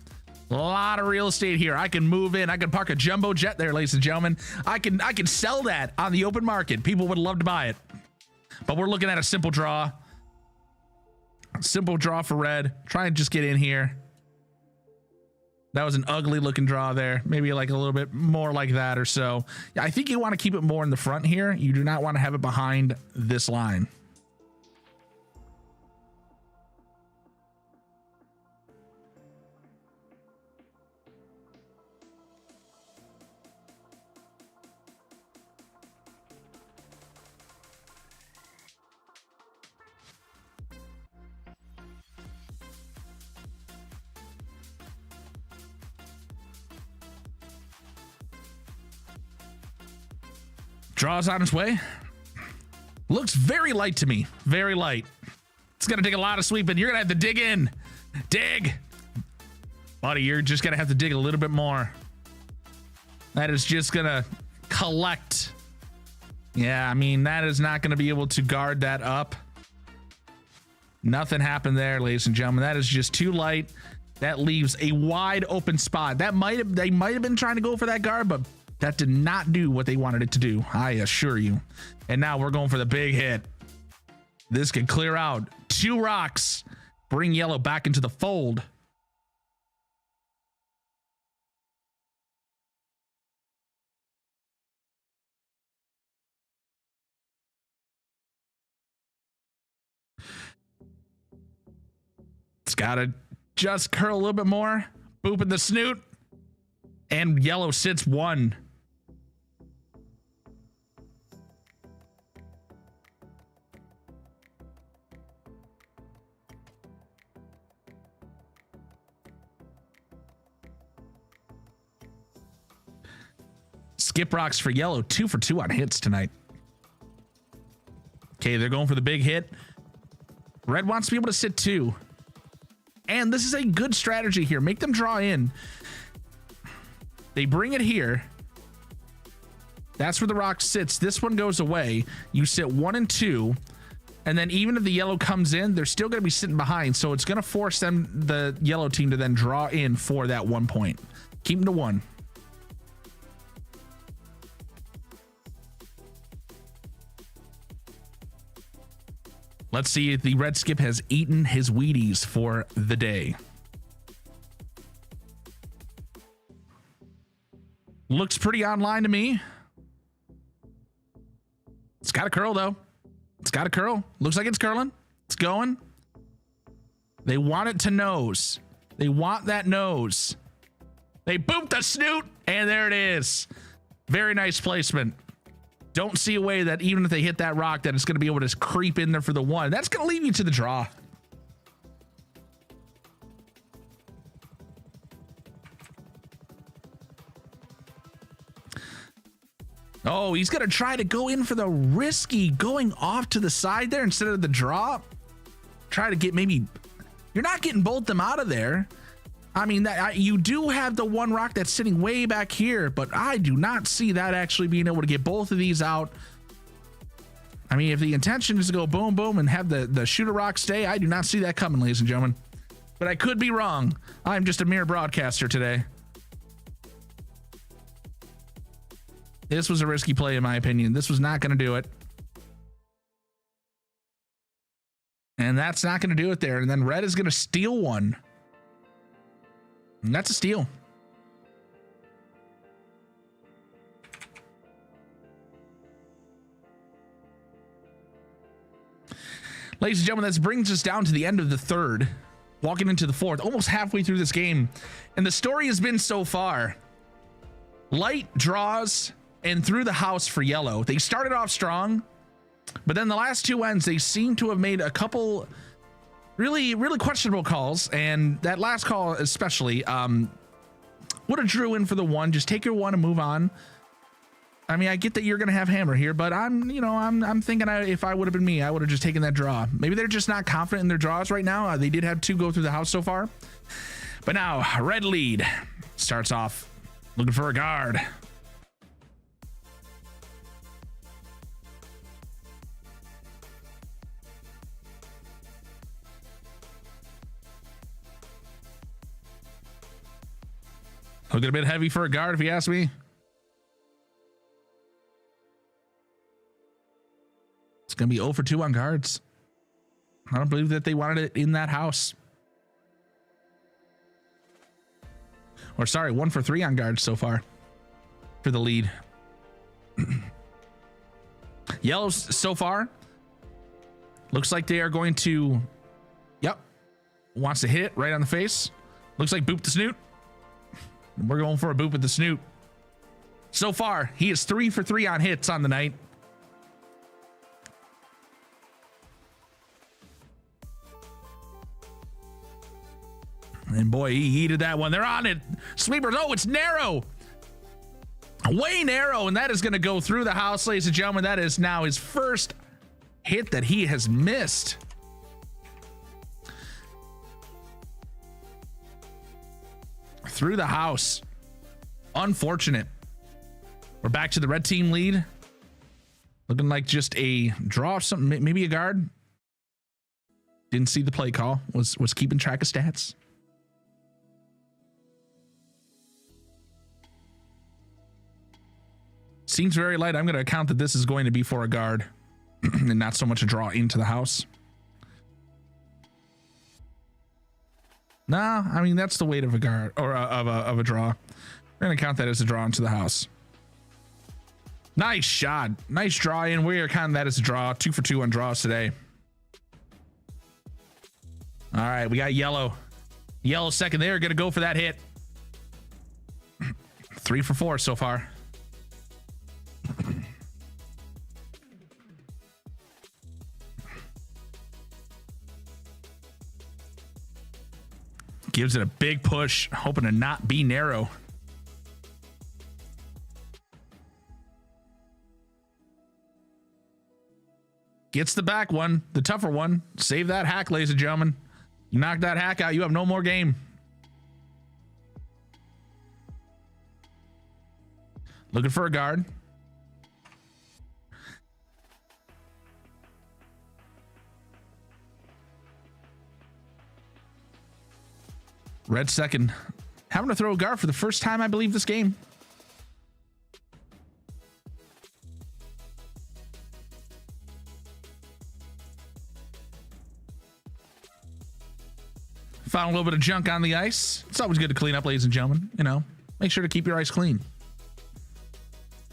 A lot of real estate here. I can move in. I can park a jumbo jet there, ladies and gentlemen. I can sell that on the open market. People would love to buy it. But we're looking at a simple draw. Simple draw for red. Try and just get in here. That was an ugly looking draw there. Maybe like a little bit more like that or so. Yeah, I think you want to keep it more in the front here. You do not want to have it behind this line. Draws on its way. Looks very light to me. Very light. It's going to take a lot of sweeping. You're going to have to dig in. Dig. Buddy, you're just going to have to dig a little bit more. That is just going to collect. Yeah, I mean, that is not going to be able to guard that up. Nothing happened there, ladies and gentlemen. That is just too light. That leaves a wide open spot. They might have been trying to go for that guard, but that did not do what they wanted it to do, I assure you. And now we're going for the big hit. This could clear out 2 rocks, bring yellow back into the fold. It's got to just curl a little bit more, boop in the snoot, and yellow sits 1. Skip rocks for yellow. 2 for 2 on hits tonight. Okay, they're going for the big hit. Red wants to be able to sit 2. And this is a good strategy here. Make them draw in. They bring it here. That's where the rock sits. This one goes away. You sit 1 and 2. And then even if the yellow comes in, they're still going to be sitting behind. So it's going to force them, the yellow team, to then draw in for that 1 point. Keep them to 1. Let's see if the red skip has eaten his Wheaties for the day. Looks pretty online to me. It's got a curl, though. It's got a curl. Looks like it's curling. It's going. They want it to nose. They want that nose. They boop the snoot, and there it is. Very nice placement. Don't see a way that even if they hit that rock, that it's going to be able to creep in there for the 1. That's going to leave you to the draw. Oh, he's going to try to go in for the risky going off to the side there instead of the draw. Try to get maybe... You're not getting both them out of there. I mean, you do have the 1 rock that's sitting way back here, but I do not see that actually being able to get both of these out. I mean, if the intention is to go boom, boom, and have the shooter rock stay, I do not see that coming, ladies and gentlemen. But I could be wrong. I'm just a mere broadcaster today. This was a risky play, in my opinion. This was not going to do it. And that's not going to do it there. And then red is going to steal 1. And that's a steal. Ladies and gentlemen, that brings us down to the end of the 3rd, walking into the 4th, almost halfway through this game. And the story has been so far: light draws and through the house for yellow. They started off strong, but then the last 2 ends, they seem to have made a couple really questionable calls, and that last call especially would have drew in for the 1. Just take your 1 and move on. I mean, I get that you're gonna have hammer here, but I'm thinking if I would have been me, I would have just taken that draw. Maybe they're just not confident in their draws right now. They did have 2 go through the house so far, but now red lead starts off looking for a guard. Looking a bit heavy for a guard, if you ask me. It's going to be 0 for 2 on guards. I don't believe that they wanted it in that house. Or sorry, 1 for 3 on guards so far for the lead. Yellows so far. Looks like they are going to... Yep. Wants to hit it right on the face. Looks like boop the snoot. We're going for a boop with the snoot. So far, he is 3 for 3 on hits on the night. And boy, he heated that one. They're on it. Sweepers. Oh, it's narrow. Way narrow. And that is going to go through the house, ladies and gentlemen. That is now his first hit that he has missed. Through the house. Unfortunate. We're back to the red team lead. Looking like just a draw of something, maybe a guard. Didn't see the play call. Was keeping track of stats. Seems very light. I'm going to account that this is going to be for a guard and not so much a draw into the house. Nah, I mean, that's the weight of a guard or of a draw. We're going to count that as a draw into the house. Nice shot. Nice draw in. We are counting that as a draw. 2 for 2 on draws today. All right, we got yellow. Yellow second there. Going to go for that hit. 3 for 4 so far. Gives it a big push, hoping to not be narrow. Gets the back one, the tougher one. Save that hack, ladies and gentlemen. You knock that hack out, you have no more game. Looking for a guard. Red second. Having to throw a guard for the first time, I believe, this game. Found a little bit of junk on the ice. It's always good to clean up, ladies and gentlemen. You know, make sure to keep your ice clean.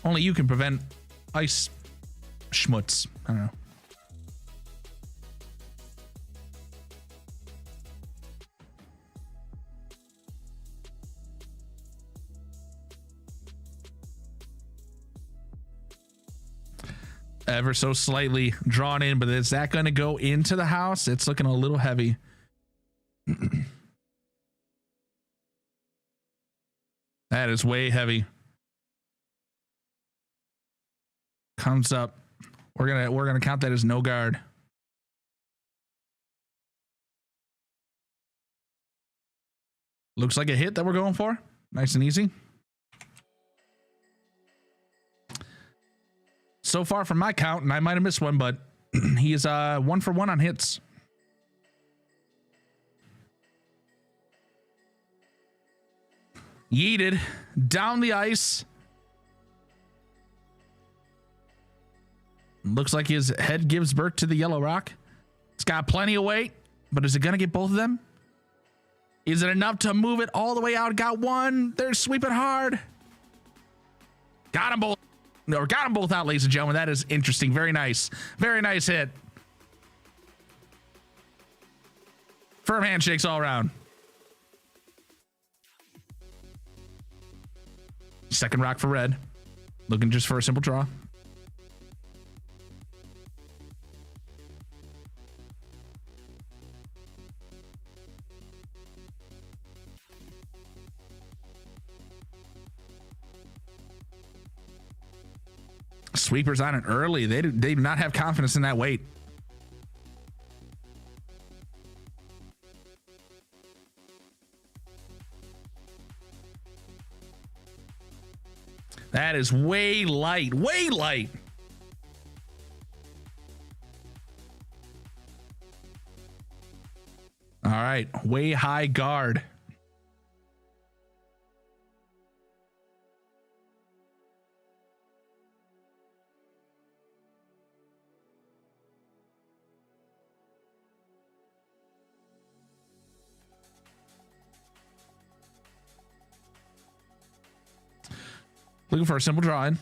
Only you can prevent ice schmutz. I don't know. Ever so slightly drawn in, but is that going to go into the house? It's looking a little heavy. That is way heavy. Comes up. We're gonna count that as no guard. Looks like a hit that we're going for. Nice and easy. So far from my count, and I might have missed one, but he is 1 for 1 on hits. Yeeted down the ice. Looks like his head gives birth to the yellow rock. It's got plenty of weight, but is it going to get both of them? Is it enough to move it all the way out? Got one. They're sweeping hard. Got them both. Or got them both out, ladies and gentlemen. That is interesting. Very nice. Very nice hit. Firm handshakes all around. Second rock for red. Looking just for a simple draw. Sweepers on it early. They do not have confidence in that weight. That is way light. Way light. All right. Way high guard. Looking for a simple drawing.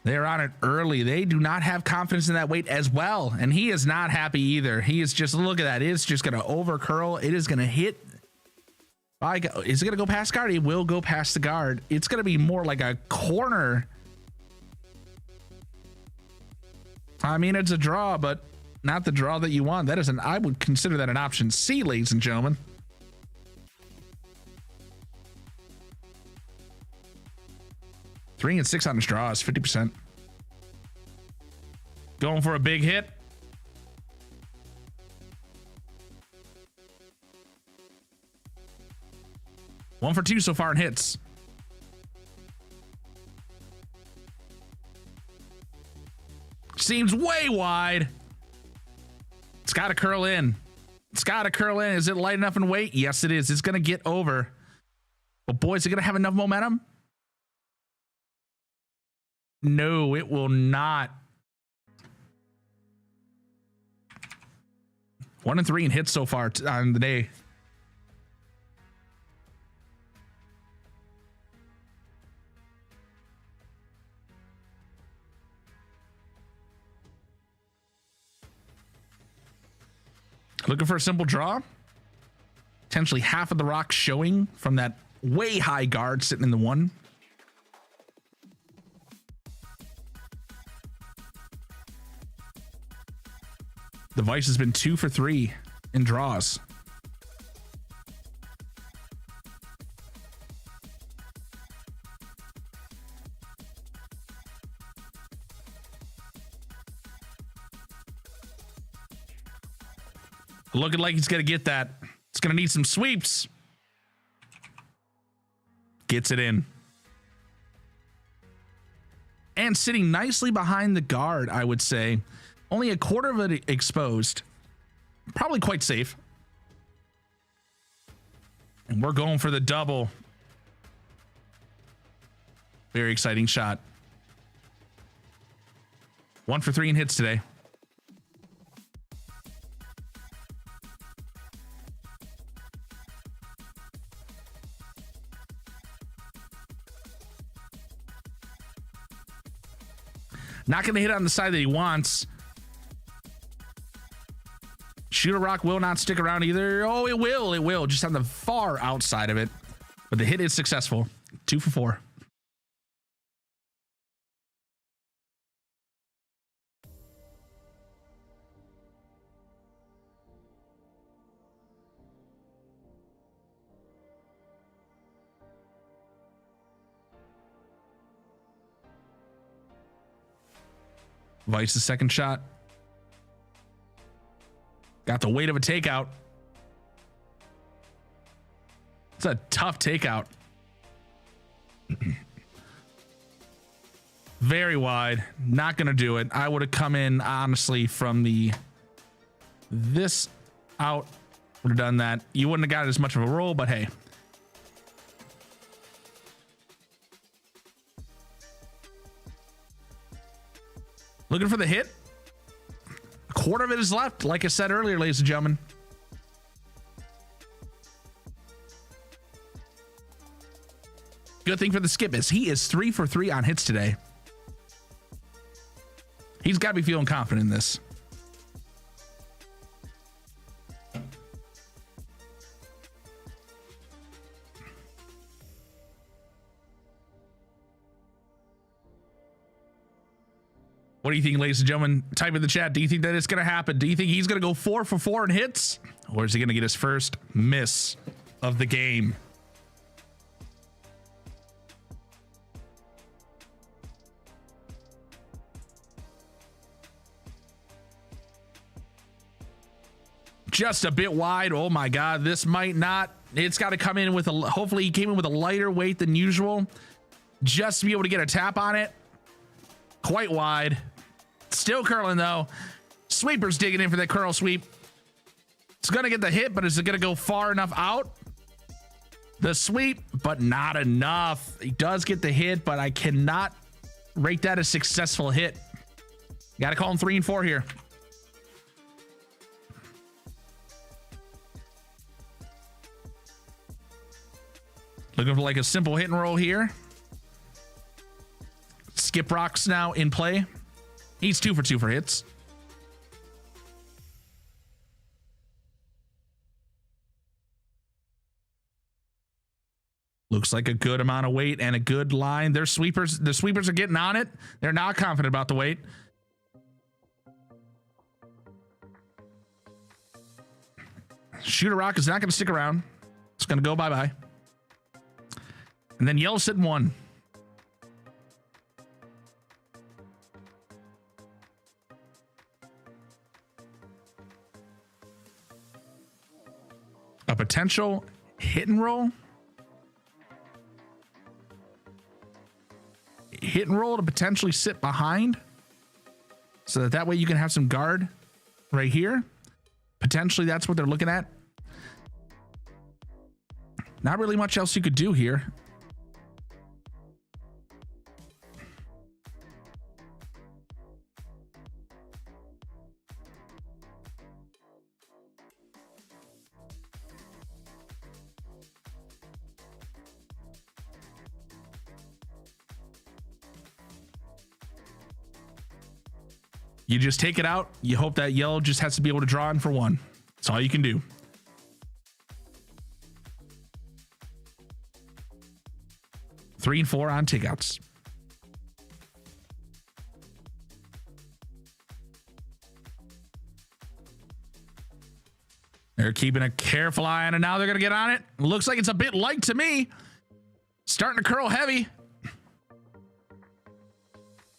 They're on it early. They do not have confidence in that weight as well. And he is not happy either. He is just, look at that. It's just going to over curl. It is going to hit. Is it going to go past guard? It will go past the guard. It's going to be more like a corner. I mean, it's a draw, but not the draw that you want. That is I would consider that an option C, ladies and gentlemen. Three and 6 on his draws, 50%. Going for a big hit. One for 2 so far in hits. Seems way wide. It's got to curl in. It's got to curl in. Is it light enough in weight? Yes, it is. It's going to get over. But boy, is it going to have enough momentum? No, it will not. 1 and 3 in hits so far on the day. Looking for a simple draw. Potentially half of the rock showing from that way high guard sitting in the 1. The Vice has been 2 for 3 in draws. Looking like he's going to get that. It's going to need some sweeps. Gets it in. And sitting nicely behind the guard, I would say. Only a quarter of it exposed. Probably quite safe. And we're going for the double. Very exciting shot. 1 for 3 in hits today. Not going to hit on the side that he wants. Shooter Rock will not stick around either. Oh, it will. It will. Just on the far outside of it. But the hit is successful. 2 for 4. Vice's second shot. Got the weight of a takeout. It's a tough takeout. Very wide. Not going to do it. I would have come in, honestly, from this out. Would have done that. You wouldn't have got as much of a roll, but hey. Looking for the hit. A quarter of it is left, like I said earlier, ladies and gentlemen. Good thing for the skip is he is 3 for 3 on hits today. He's got to be feeling confident in this. What do you think, ladies and gentlemen? Type in the chat. Do you think that it's going to happen? Do you think he's going to go 4 for 4 in hits? Or is he going to get his first miss of the game? Just a bit wide. Oh my God. This might not. It's got to come in with a, hopefully he came in with a lighter weight than usual. Just to be able to get a tap on it. Quite wide. Still curling though. Sweeper's digging in for that curl sweep. It's going to get the hit, but is it going to go far enough out? The sweep, but not enough. He does get the hit, but I cannot rate that a successful hit. Got to call him 3 and 4 here. Looking for like a simple hit and roll here. Skip Rock's now in play. He's 2 for 2 for hits. Looks like a good amount of weight and a good line. Their sweepers, the sweepers are getting on it. They're not confident about the weight. Shooter Rock is not going to stick around. It's going to go bye-bye. And then Yellow's sitting 1. A potential hit and roll. Hit and roll to potentially sit behind. So that way you can have some guard right here. Potentially that's what they're looking at. Not really much else you could do here. You just take it out. You hope that Yellow just has to be able to draw in for 1. That's all you can do. Three and 4 on takeouts. They're keeping a careful eye on it. Now they're going to get on it. Looks like it's a bit light to me. Starting to curl heavy.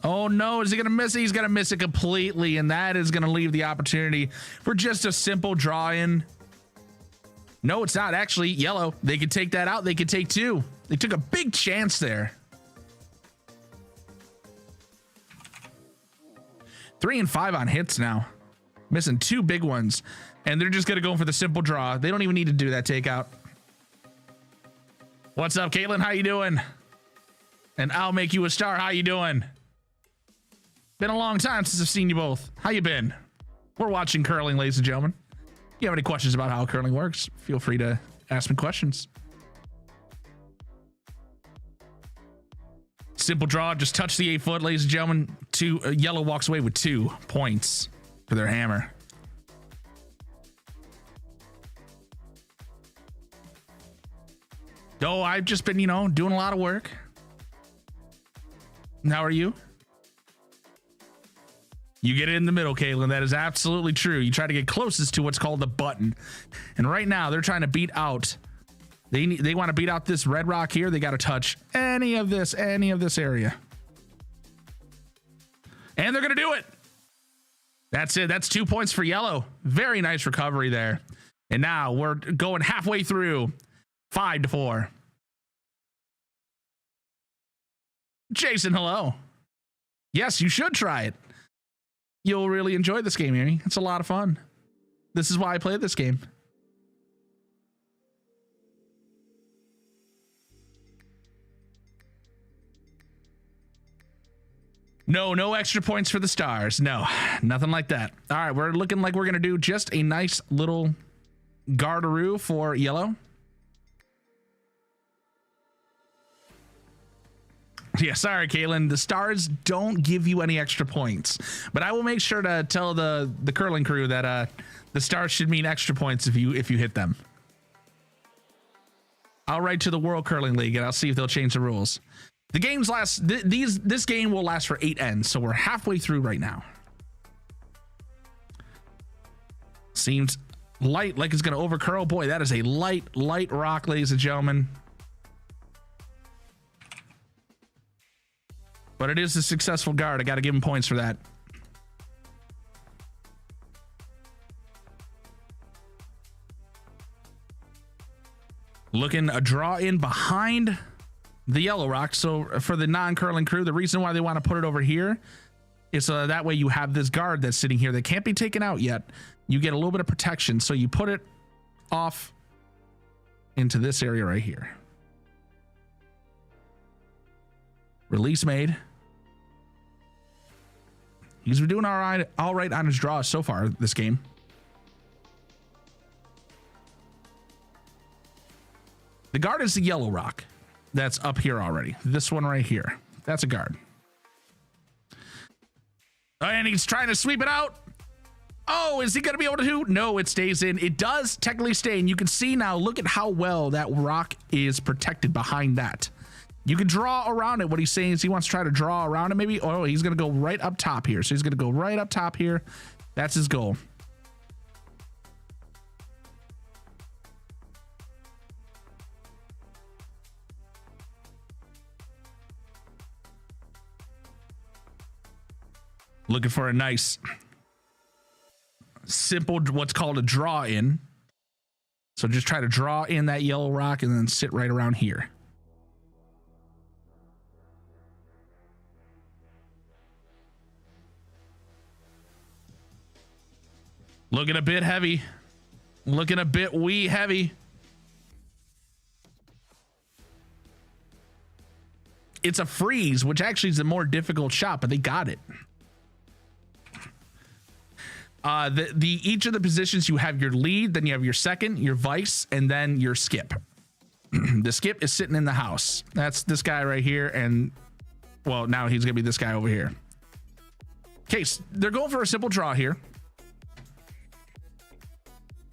Oh no, is he gonna miss it? He's gonna miss it completely, and that is gonna leave the opportunity for just a simple draw in. No, it's not actually yellow. They could take that out. They could take two. They took a big chance there. 3 and 5 on hits now. Missing two big ones. And they're just going to go for the simple draw. They don't even need to do that takeout. What's up, Caitlin? How you doing? And I'll make you a star. How you doing? Been a long time since I've seen you both. How you been? We're watching curling, ladies and gentlemen. If you have any questions about how curling works, feel free to ask me questions. Simple draw, just touch the 8 foot, ladies and gentlemen. Yellow walks away with 2 points for their hammer. Oh, I've just been, doing a lot of work. And how are you? You get it in the middle, Caitlin. That is absolutely true. You try to get closest to what's called the button. And right now, they're trying to beat out. They want to beat out this red rock here. They got to touch any of this area. And they're going to do it. That's it. That's 2 points for yellow. Very nice recovery there. And now we're going halfway through. 5-4. Jason, hello. Yes, you should try it. You'll really enjoy this game, Amy. It's a lot of fun. This is why I play this game. No extra points for the stars. No, nothing like that. All right, we're looking like we're going to do just a nice little gardaroo for yellow. Yeah, sorry, Caitlin. The stars don't give you any extra points, but I will make sure to tell the curling crew that the stars should mean extra points if you hit them. I'll write to the World Curling League and I'll see if they'll change the rules. The games last. This game will last for 8 ends, so we're halfway through right now. Seems light, like it's gonna over curl. Boy, that is a light rock, ladies and gentlemen. But it is a successful guard. I got to give him points for that. Looking a draw in behind the yellow rock. So for the non-curling crew, the reason why they want to put it over here is so that way you have this guard that's sitting here that can't be taken out yet. You get a little bit of protection. So you put it off into this area right here. Release made. He's been doing all right on his draws so far this game. The guard is the yellow rock that's up here already. This one right here. That's a guard. And he's trying to sweep it out. Oh, is he going to be able to? No, it stays in. It does technically stay in. You can see now, look at how well that rock is protected behind that. You can draw around it. What he's saying is he wants to try to draw around it maybe. Oh, he's going to go right up top here. So he's going to go right up top here. That's his goal. Looking for a nice, simple, what's called a draw in. So just try to draw in that yellow rock and then sit right around here. Looking a bit heavy. Looking a bit wee heavy. It's a freeze, which actually is a more difficult shot, but they got it. Each of the positions, you have your lead, then you have your second, your vice, and then your skip. The skip is sitting in the house. That's this guy right here, and well, now he's gonna be this guy over here. Okay, so they're going for a simple draw here.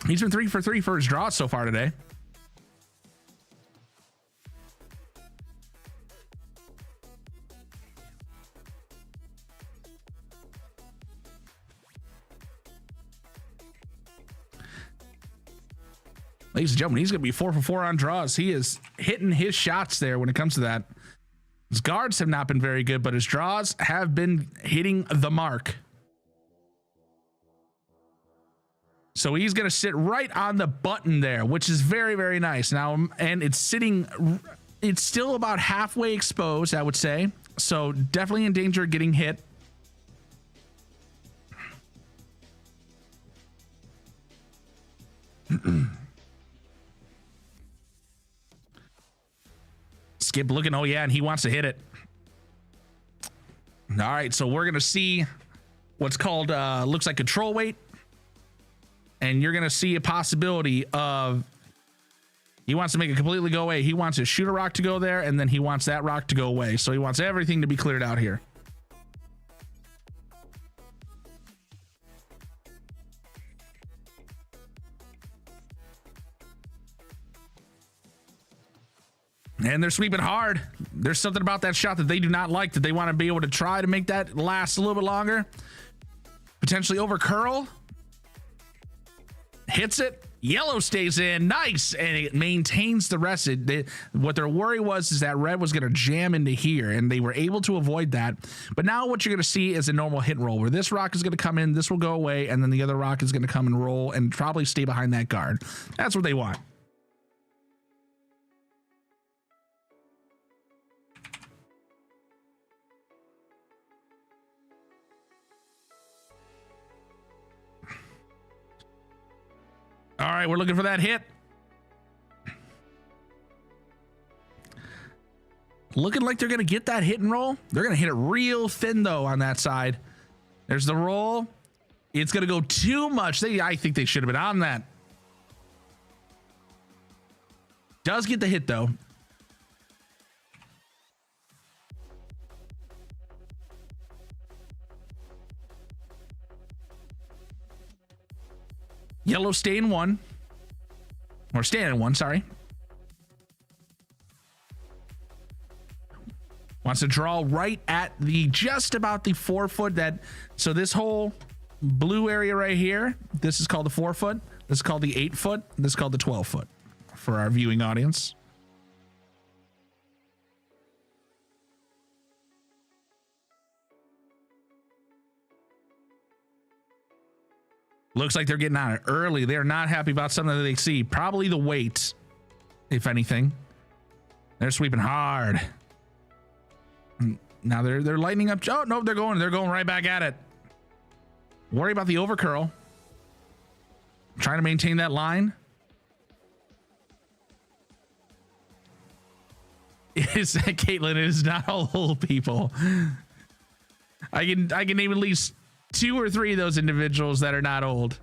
He's been 3 for 3 for his draws so far today. Ladies and gentlemen, he's going to be 4 for 4 on draws. He is hitting his shots there when it comes to that. His guards have not been very good, but his draws have been hitting the mark. So he's going to sit right on the button there, which is very, very nice. Now, and it's sitting, it's still about halfway exposed, I would say. So definitely in danger of getting hit. Skip looking, oh yeah, and he wants to hit it. All right, so we're going to see what's called, looks like control weight. And you're going to see a possibility of, he wants to make it completely go away. He wants his shooter rock to go there, and then he wants that rock to go away. So he wants everything to be cleared out here. And they're sweeping hard. There's something about that shot that they do not like, that they want to be able to try to make that last a little bit longer. Potentially over curl. Hits it. Yellow stays in. Nice. And it maintains the rest. What their worry was is that red was going to jam into here, and they were able to avoid that. But now what you're going to see is a normal hit and roll, where this rock is going to come in, this will go away, and then the other rock is going to come and roll and probably stay behind that guard. That's what they want. All right, we're looking for that hit. Looking like they're going to get that hit and roll. They're going to hit it real thin, though, on that side. There's the roll. It's going to go too much. I think they should have been on that. Does get the hit, though. Yellow stay in one. Or stay in one, sorry. Wants to draw right at the, just about the 4 foot that, so this whole blue area right here, this is called the 4 foot. This is called the 8 foot. This is called the 12 foot for our viewing audience. Looks like they're getting on it early. They're not happy about something that they see. Probably the weight, if anything. They're sweeping hard. Now they're lightening up. Oh no, they're going right back at it. Worry about the overcurl. Trying to maintain that line. Caitlin, it is not all old people. I can name at least 2 or 3 of those individuals that are not old.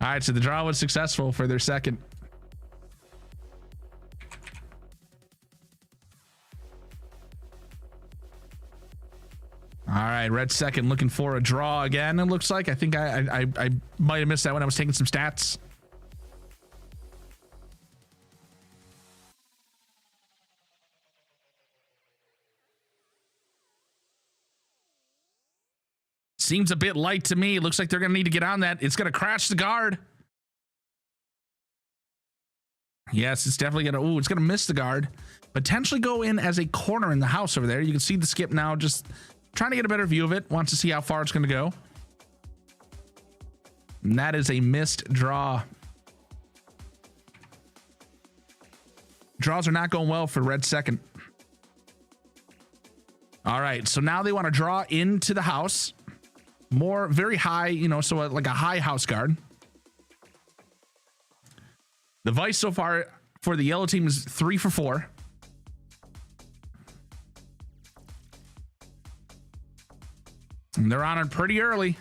All right, so the draw was successful for their second. All right, red second looking for a draw again. It looks like, I think I might have missed that when I was taking some stats. Seems a bit light to me. It looks like they're going to need to get on that. It's going to crash the guard. Yes, it's definitely going to... Ooh, it's going to miss the guard. Potentially go in as a corner in the house over there. You can see the skip now, just trying to get a better view of it. Wants to see how far it's going to go. And that is a missed draw. Draws are not going well for red second. All right, so now they want to draw into the house. More, very high, you know, so like a high house guard. The vice so far for the yellow team is 3 for 4. And they're on it pretty early.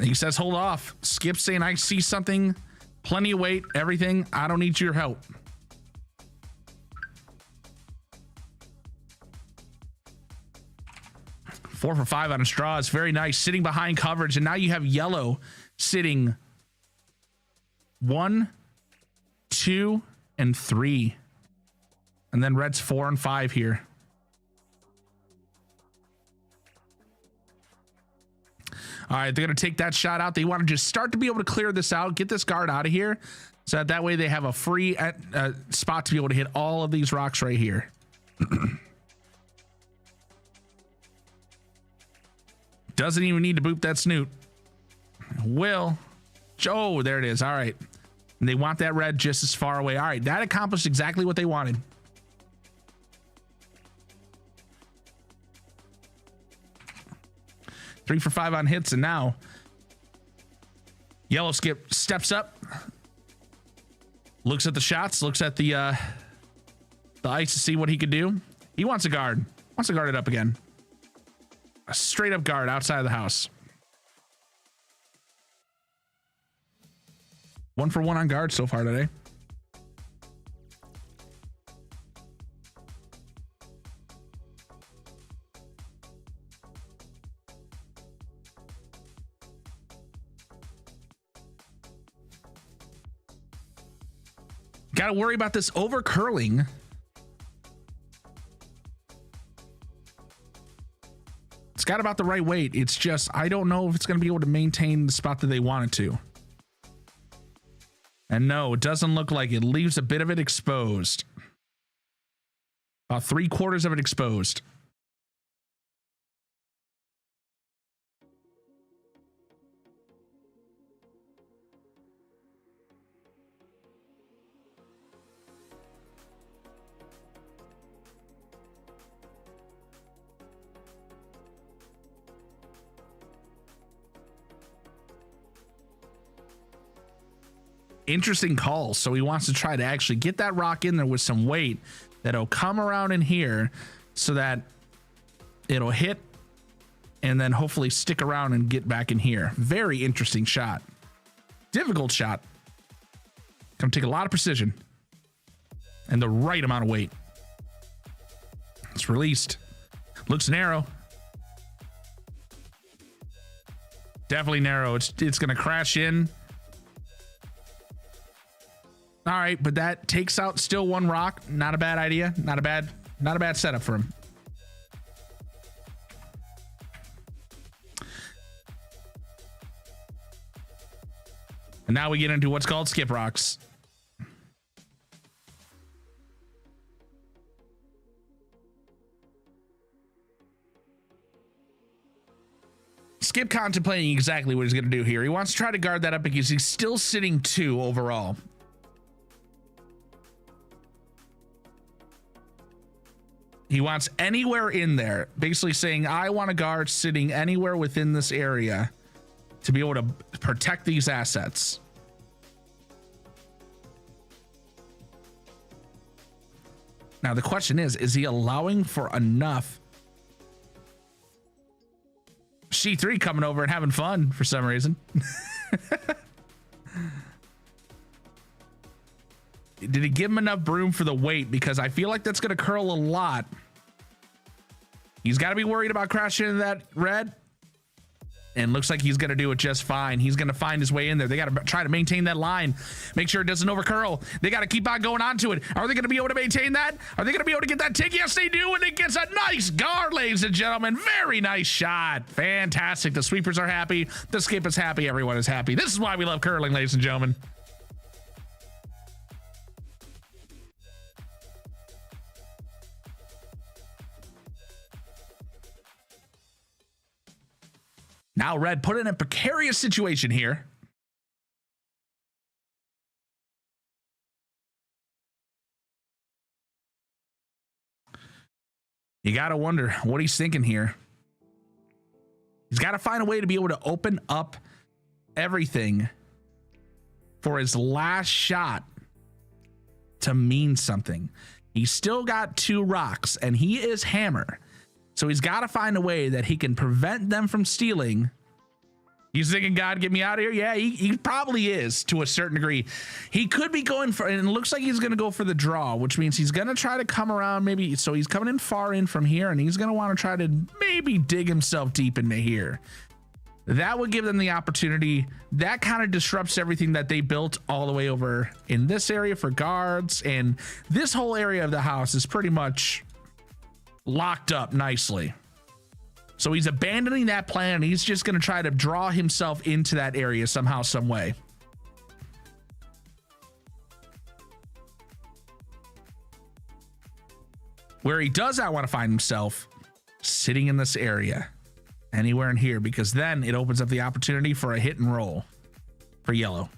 He says, hold off. Skip saying, I see something, plenty of weight, everything. I don't need your help. Four for 5 on his draws. Very nice. Sitting behind coverage. And now you have yellow sitting 1, 2, and 3. And then red's 4 and 5 here. All right, they're going to take that shot out. They want to just start to be able to clear this out, get this guard out of here, so that way they have a free spot to be able to hit all of these rocks right here. Doesn't even need to boop that snoot. Will. Oh, there it is. All right. And they want that red just as far away. All right, that accomplished exactly what they wanted. Three for 5 on hits, and now Yellow Skip steps up, looks at the shots, looks at the ice to see what he could do. He wants a guard. Wants to guard it up again. A straight up guard outside of the house. 1 for 1 on guard so far today. Got to worry about this over curling. It's got about the right weight. It's just, I don't know if it's going to be able to maintain the spot that they want it to. And no, it doesn't look like it. Leaves a bit of it exposed. About 3/4 of it exposed. Interesting call. So he wants to try to actually get that rock in there with some weight that'll come around in here so that it'll hit and then hopefully stick around and get back in here. Very interesting shot. Difficult shot. Gonna take a lot of precision and the right amount of weight. It's released. Looks narrow. Definitely narrow. It's gonna crash in. All right, but that takes out still 1 rock. Not a bad idea. Not a bad setup for him. And now we get into what's called skip rocks. Skip contemplating exactly what he's going to do here. He wants to try to guard that up because he's still sitting 2 overall. He wants anywhere in there, basically saying, I want a guard sitting anywhere within this area to be able to protect these assets. Now, the question is he allowing for enough? C3 coming over and having fun for some reason. Did he give him enough room for the weight? Because I feel like that's going to curl a lot. He's got to be worried about crashing into that red. And looks like he's going to do it just fine. He's going to find his way in there. They got to try to maintain that line. Make sure it doesn't over curl. They got to keep on going onto it. Are they going to be able to maintain that? Are they going to be able to get that tick? Yes, they do. And it gets a nice guard, ladies and gentlemen. Very nice shot. Fantastic. The sweepers are happy. The skip is happy. Everyone is happy. This is why we love curling, ladies and gentlemen. Now Red put in a precarious situation here. You got to wonder what he's thinking here. He's got to find a way to be able to open up everything for his last shot to mean something. He's still got 2 rocks and he is hammer. So he's got to find a way that he can prevent them from stealing. He's thinking, God, get me out of here. Yeah, he probably is to a certain degree. He could be going for, and it looks like he's going to go for the draw, which means he's going to try to come around maybe. So he's coming in far in from here, and he's going to want to try to maybe dig himself deep into here. That would give them the opportunity. That kind of disrupts everything that they built all the way over in this area for guards. And this whole area of the house is pretty much locked up nicely. So he's abandoning that plan, and he's just going to try to draw himself into that area somehow, some way. Where he does not want to find himself sitting in this area, anywhere in here, because then it opens up the opportunity for a hit and roll for yellow.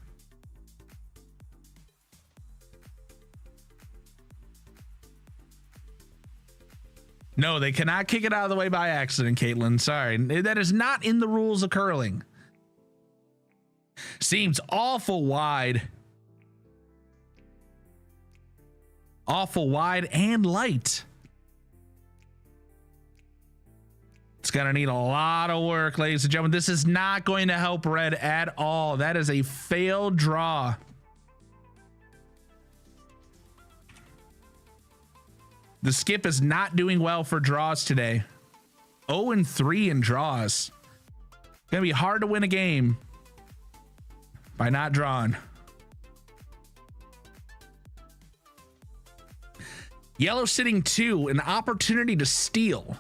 No, they cannot kick it out of the way by accident, Caitlin. Sorry. That is not in the rules of curling. Seems awful wide. Awful wide and light. It's going to need a lot of work, ladies and gentlemen. This is not going to help red at all. That is a failed draw. The skip is not doing well for draws today. 0-3 in draws. Gonna be hard to win a game by not drawing. Yellow sitting 2, an opportunity to steal.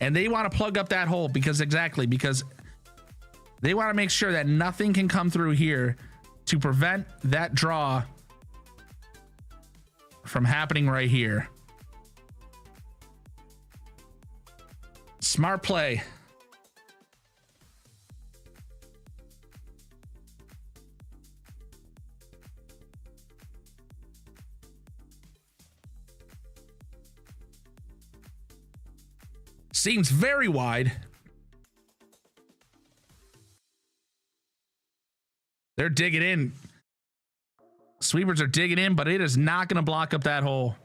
And they want to plug up that hole because they want to make sure that nothing can come through here to prevent that draw from happening right here. Smart play. Seems very wide. They're digging in. Sweepers are digging in, but it is not going to block up that hole.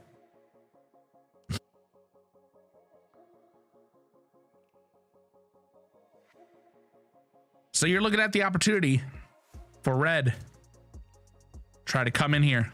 So you're looking at the opportunity for red. Try to come in here.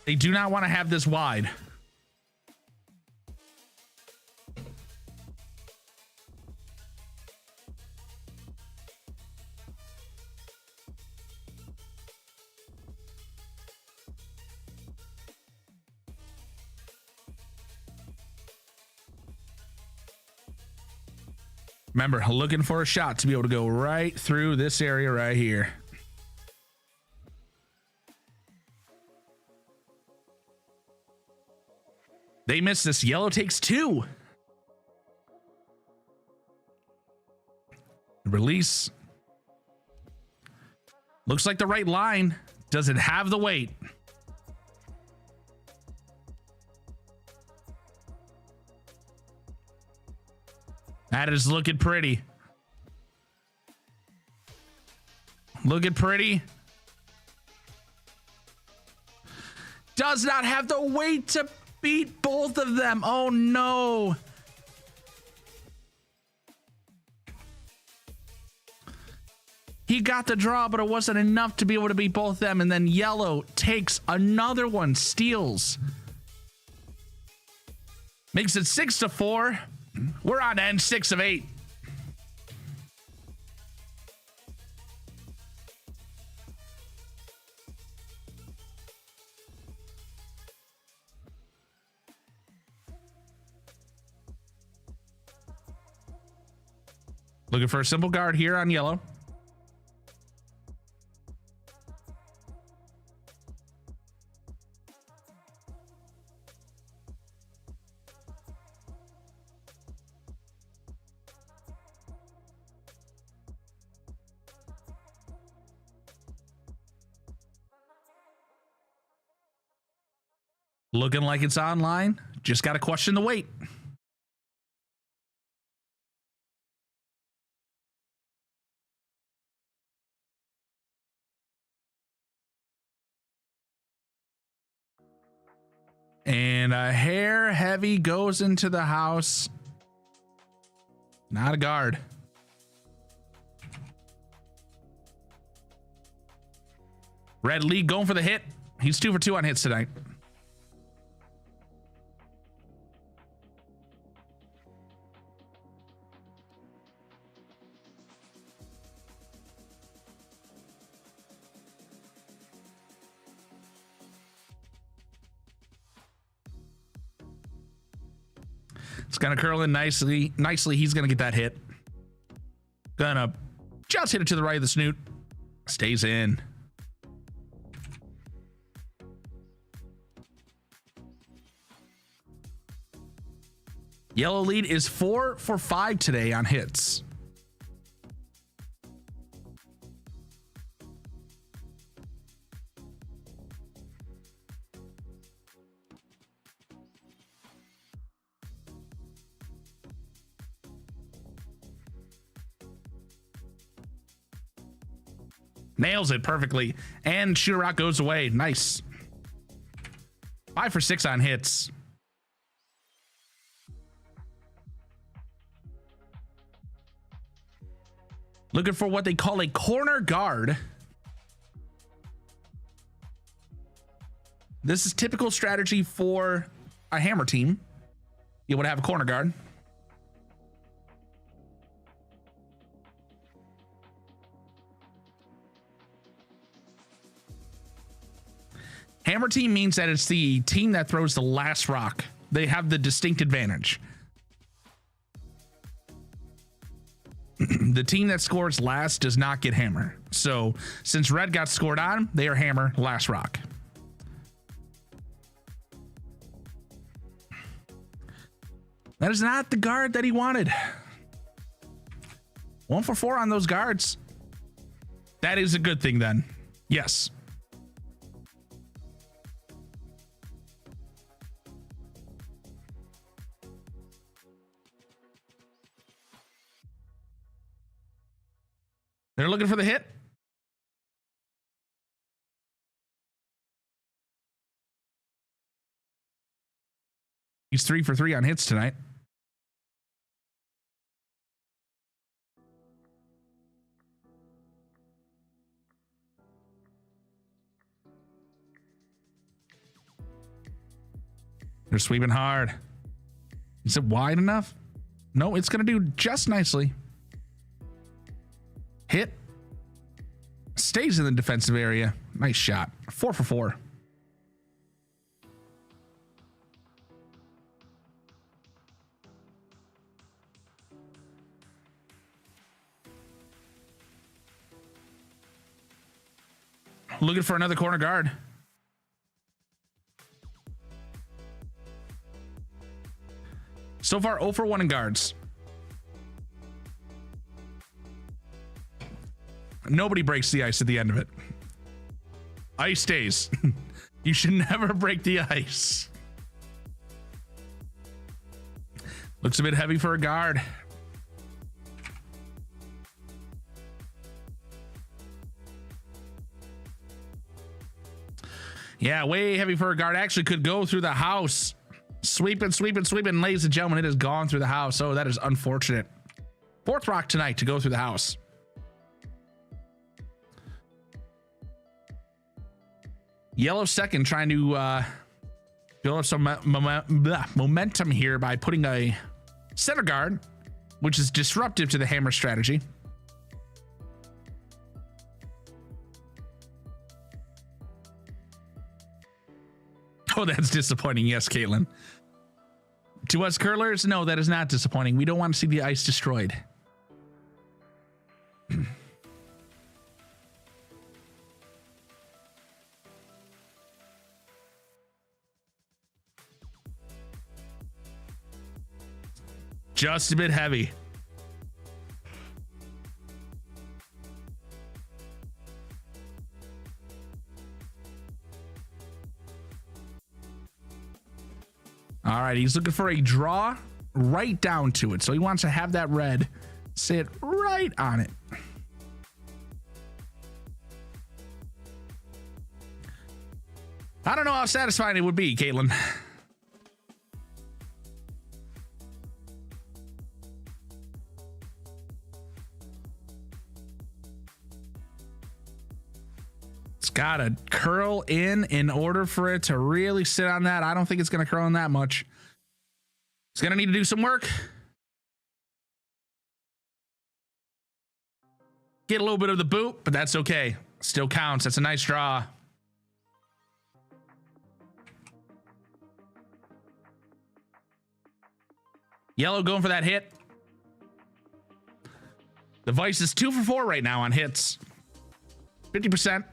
They do not want to have this wide. Remember, looking for a shot to be able to go right through this area right here. They miss this. Yellow takes 2. Release. Looks like the right line. Does it have the weight? That is looking pretty. Looking pretty. Does not have the weight to beat both of them. Oh no. He got the draw, but it wasn't enough to be able to beat both of them. And then yellow takes another one, steals. Makes it 6-4. We're on to end 6 of 8. Looking for a simple guard here on yellow. Looking like it's online. Just got to question the weight. And a hair heavy goes into the house. Not a guard. Red lead going for the hit. He's 2 for 2 on hits tonight. It's gonna curl in nicely. He's gonna get that hit. Gonna just hit it to the right of the snoot. Stays in. Yellow lead is 4 for 5 today on hits. Nails it perfectly. And Shooter Rock goes away. Nice. 5 for 6 on hits. Looking for what they call a corner guard. This is typical strategy for a hammer team. You would have a corner guard. Hammer team means that it's the team that throws the last rock. They have the distinct advantage. The team that scores last does not get hammer. So since red got scored on, they are hammer last rock. That is not the guard that he wanted. 1 for 4 on those guards. That is a good thing then. Yes. They're looking for the hit. He's 3 for 3 on hits tonight. They're sweeping hard. Is it wide enough? No, it's going to do just nicely. Hit. Stays in the defensive area. Nice shot. 4 for 4. Looking for another corner guard. So far, 0 for 1 in guards. Nobody breaks the ice at the end of it. Ice stays. You should never break the ice. Looks a bit heavy for a guard. Yeah, way heavy for a guard. Actually could go through the house. Sweeping, sweeping, sweeping. Ladies and gentlemen, it has gone through the house. Oh, that is unfortunate. 4th rock tonight to go through the house. Yellow second trying to build up some momentum here by putting a center guard, which is disruptive to the hammer strategy. Oh, that's disappointing. Yes, Caitlin. To us curlers, no, that is not disappointing. We don't want to see the ice destroyed. Just a bit heavy. All right, he's looking for a draw right down to it. So he wants to have that red sit right on it. I don't know how satisfying it would be, Caitlin. It's got to curl in order for it to really sit on that. I don't think it's going to curl in that much. It's going to need to do some work. Get a little bit of the boot, but that's okay. Still counts. That's a nice draw. Yellow going for that hit. The Vice is 2 for 4 right now on hits. 50%.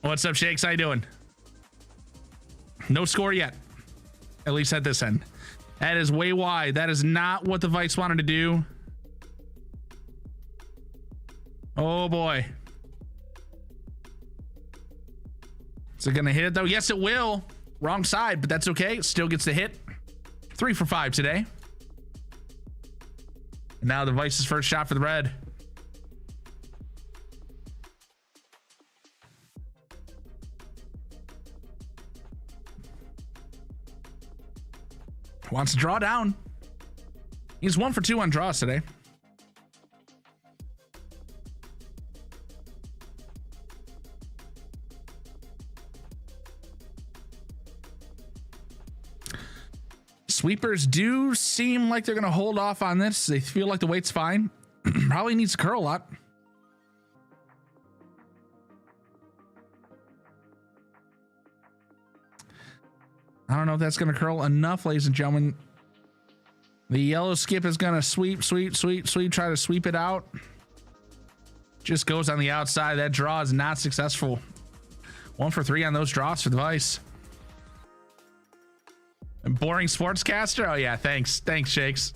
What's up, Shakes? How you doing? No score yet. At least at this end. That is way wide. That is not what the Vice wanted to do. Oh boy. Is it gonna hit it though? Yes, it will. Wrong side, but that's okay. It still gets the hit. 3 for 5 today. And now the Vice's first shot for the red. Wants to draw down. He's 1 for 2 on draws today. Sweepers do seem like they're going to hold off on this. They feel like the weight's fine. Probably needs to curl a lot. I don't know if that's going to curl enough, ladies and gentlemen. The yellow skip is going to sweep, try to sweep it out. Just goes on the outside. That draw is not successful. 1 for 3 on those draws for the Vice. Boring sportscaster? Oh yeah, thanks, Shakes.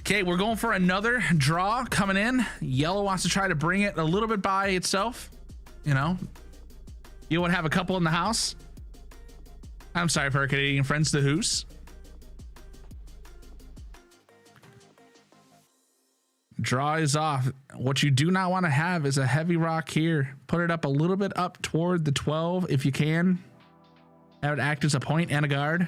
Okay, we're going for another draw coming in. Yellow wants to try to bring it a little bit by itself. You know, you would have a couple in the house. I'm sorry for our Canadian friends, the Hoos. Draw is off. What you do not want to have is a heavy rock here. Put it up a little bit up toward the 12 if you can. That would act as a point and a guard.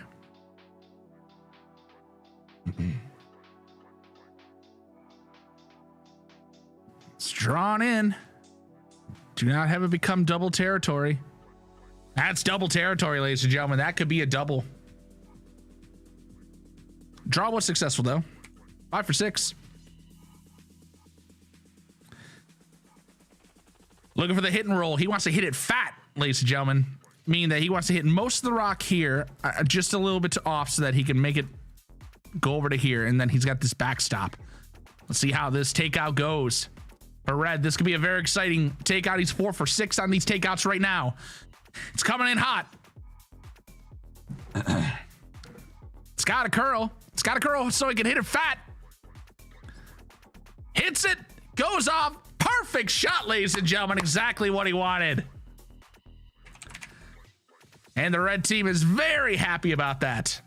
It's drawn in. Do not have it become double territory. That's double territory, ladies and gentlemen. That could be a double. Draw was successful, though. 5 for 6. Looking for the hit and roll. He wants to hit it fat, ladies and gentlemen. Meaning that he wants to hit most of the rock here, just a little bit to off so that he can make it go over to here. And then he's got this backstop. Let's see how this takeout goes. For red, this could be a very exciting takeout. He's 4 for 6 on these takeouts right now. It's coming in hot. It's got to curl. It's got to curl so he can hit it fat. Hits it. Goes off. Perfect shot, ladies and gentlemen. Exactly what he wanted. And the red team is very happy about that.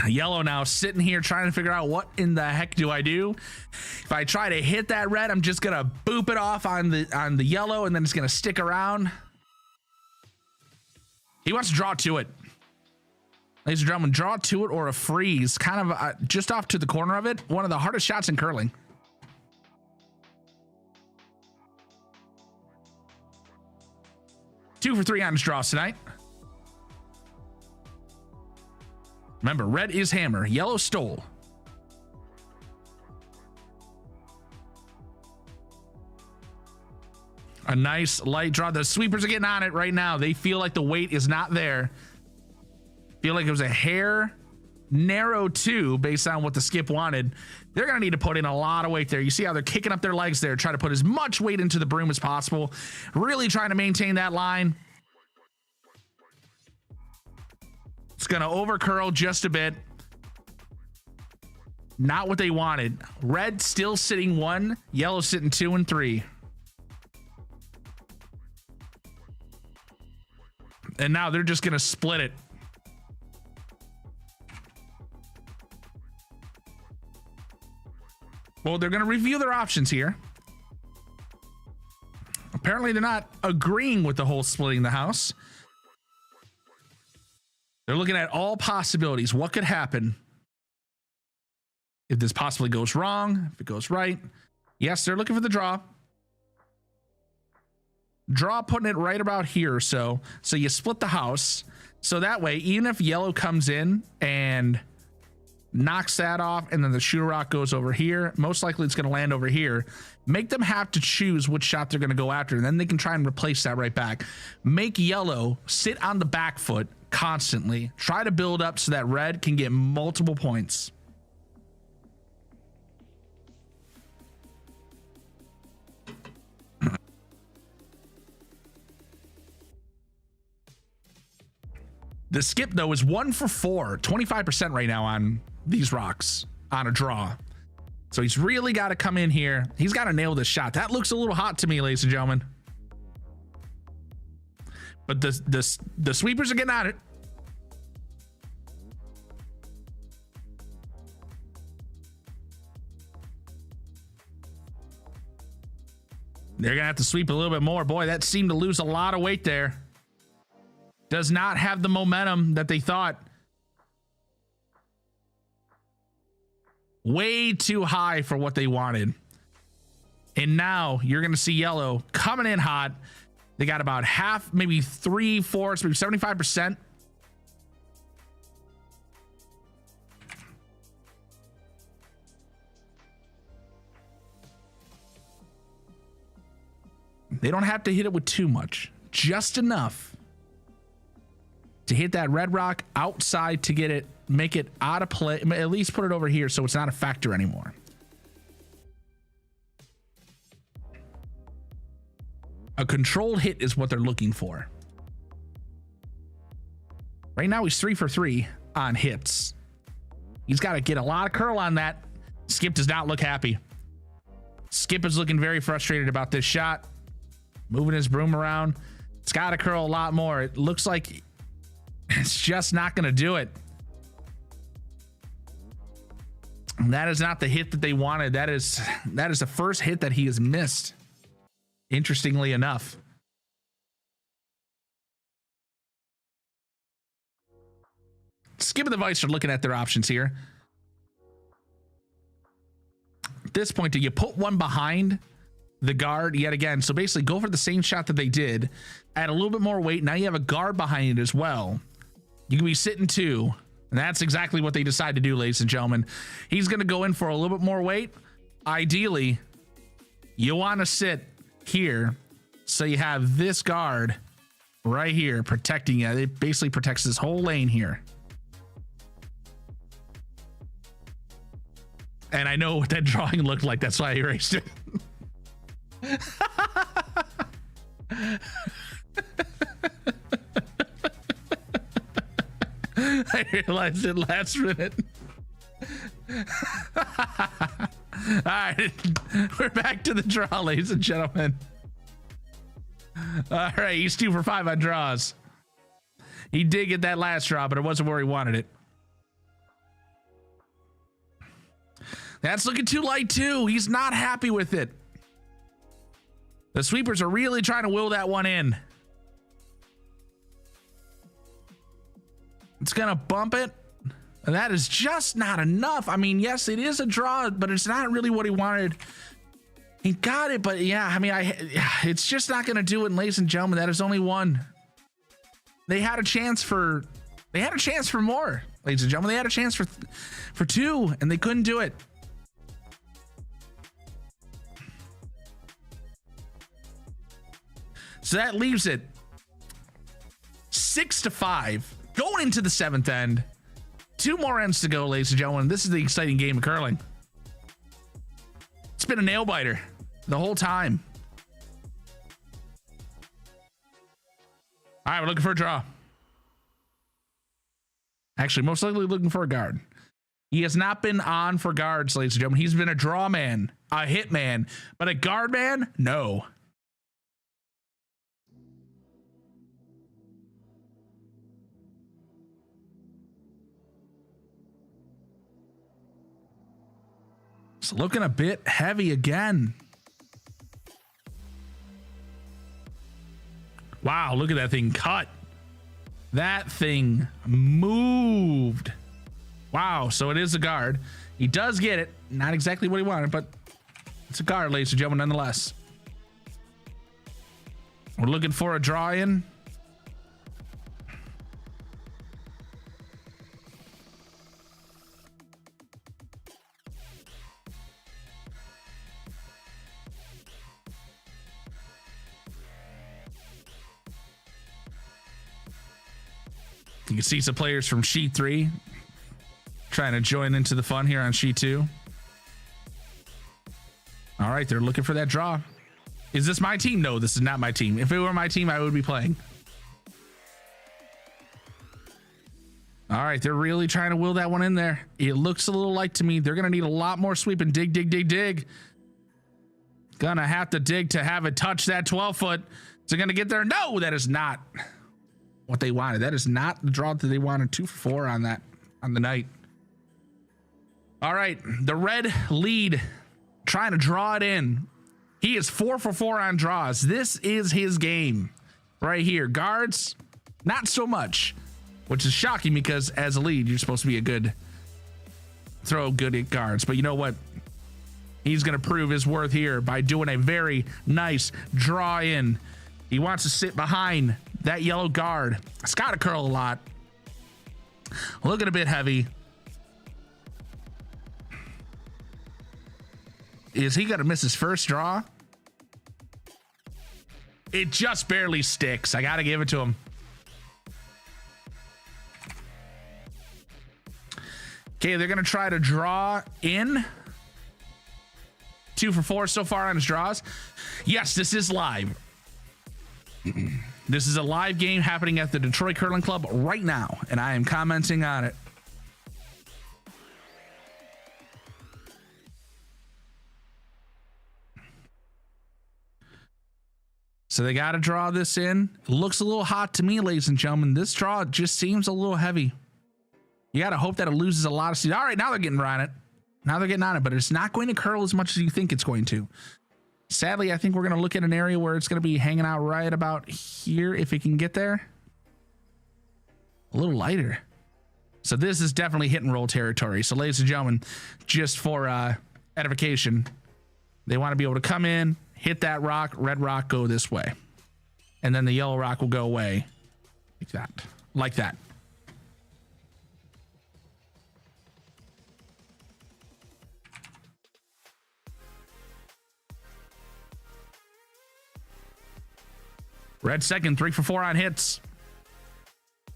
Yellow now sitting here trying to figure out what in the heck do I do. If I try to hit that red, I'm just gonna boop it off on the yellow, and then it's gonna stick around. He wants to draw to it. Ladies and gentlemen, draw to it or a freeze, kind of just off to the corner of it. One of the hardest shots in curling. Two for 3 on his draws tonight. Remember, red is hammer, yellow stole. A nice light draw. The sweepers are getting on it right now. They feel like the weight is not there. Feel like it was a hair narrow 2 based on what the skip wanted. They're going to need to put in a lot of weight there. You see how they're kicking up their legs there, trying to put as much weight into the broom as possible. Really trying to maintain that line. It's going to over curl just a bit. Not what they wanted. Red still sitting 1, yellow sitting 2 and 3. And now they're just going to split it. Well, they're going to review their options here. Apparently, they're not agreeing with the whole splitting the house. They're looking at all possibilities. What could happen if this possibly goes wrong, if it goes right? Yes, they're looking for the draw. Draw putting it right about here or so. So you split the house. So that way, even if yellow comes in and knocks that off, and then the shooter rock goes over here. Most likely it's going to land over here. Make them have to choose which shot they're going to go after, and then they can try and replace that right back. Make yellow sit on the back foot constantly. Try to build up so that red can get multiple points. The skip, though, is 1 for 4, 25% right now on these rocks on a draw. So he's really got to come in here. He's got to nail this shot. That looks a little hot to me, ladies and gentlemen. But the sweepers are getting at it. They're going to have to sweep a little bit more. Boy, that seemed to lose a lot of weight there. Does not have the momentum that they thought. Way too high for what they wanted. And now you're going to see yellow coming in hot. They got about half, maybe 3/4, maybe 75%. They don't have to hit it with too much, just enough to hit that red rock outside to get it, make it out of play, at least put it over here so it's not a factor anymore. A controlled hit is what they're looking for. Right now he's 3 for 3 on hits. He's got to get a lot of curl on that. Skip does not look happy. Skip is looking very frustrated about this shot. Moving his broom around. It's got to curl a lot more. It looks like it's just not going to do it. And that is not the hit that they wanted. That is the first hit that he has missed. Interestingly enough. Skip and the Vice are looking at their options here. At this point, do you put one behind the guard yet again? So basically go for the same shot that they did, add a little bit more weight. Now you have a guard behind it as well. You can be sitting 2, and that's exactly what they decide to do, ladies and gentlemen. He's going to go in for a little bit more weight. Ideally, you want to sit here so you have this guard right here protecting you. It basically protects this whole lane here. And I know what that drawing looked like. That's why I erased it. I realized it last minute. All right, we're back to the draw, ladies and gentlemen. All right, he's 2 for 5 on draws. He did get that last draw, but it wasn't where he wanted it. That's looking too light too. He's not happy with it. The sweepers are really trying to will that one in. It's going to bump it. And that is just not enough. I mean, yes, it is a draw, but it's not really what he wanted. He got it, but yeah, I mean, it's just not going to do it. And ladies and gentlemen, that is only one. They had a chance for more, ladies and gentlemen. They had a chance for 2, and they couldn't do it. So that leaves it 6 to 5 going into the 7th end. 2 more ends to go, ladies and gentlemen. This is the exciting game of curling. It's been a nail biter the whole time. All right, we're looking for a draw. Actually, most likely looking for a guard. He has not been on for guards, ladies and gentlemen. He's been a draw man, a hit man, but a guard man, no. It's looking a bit heavy again. Wow, look at that thing cut. That thing moved. Wow, so it is a guard. He does get it. Not exactly what he wanted, but it's a guard, ladies and gentlemen, nonetheless. We're looking for a draw in. You can see some players from sheet 3 trying to join into the fun here on sheet 2. All right, they're looking for that draw. Is this my team? No, this is not my team. If it were my team, I would be playing. All right, they're really trying to will that one in there. It looks a little light to me. They're going to need a lot more sweep and dig, dig, dig, dig. Gonna have to dig to have it touch that 12-foot. Is it going to get there? No, that is not what they wanted. That is not the draw that they wanted. 2 for 4 on that, on the night. All right, the red lead trying to draw it in. He is 4 for 4 on draws. This is his game right here. Guards, not so much, which is shocking because as a lead, you're supposed to be a good throw, good at guards. But you know what? He's going to prove his worth here by doing a very nice draw in. He wants to sit behind that yellow guard. It's got to curl a lot. Looking a bit heavy. Is he going to miss his first draw? It just barely sticks. I got to give it to him. Okay, they're going to try to draw in. 2 for 4 so far on his draws. Yes, this is live. This is a live game happening at the Detroit Curling Club right now, and I am commenting on it. So they got to draw this in. It looks a little hot to me, ladies and gentlemen. This draw just seems a little heavy. You got to hope that it loses a lot of speed. All right, now they're getting on it. Now they're getting on it, but it's not going to curl as much as you think it's going to. Sadly, I think we're going to look at an area where it's going to be hanging out right about here if it can get there. A little lighter. So this is definitely hit and roll territory. So ladies and gentlemen, just for edification, they want to be able to come in, hit that rock, red rock, go this way. And then the yellow rock will go away like that. Like that. Red second, 3 for 4 on hits.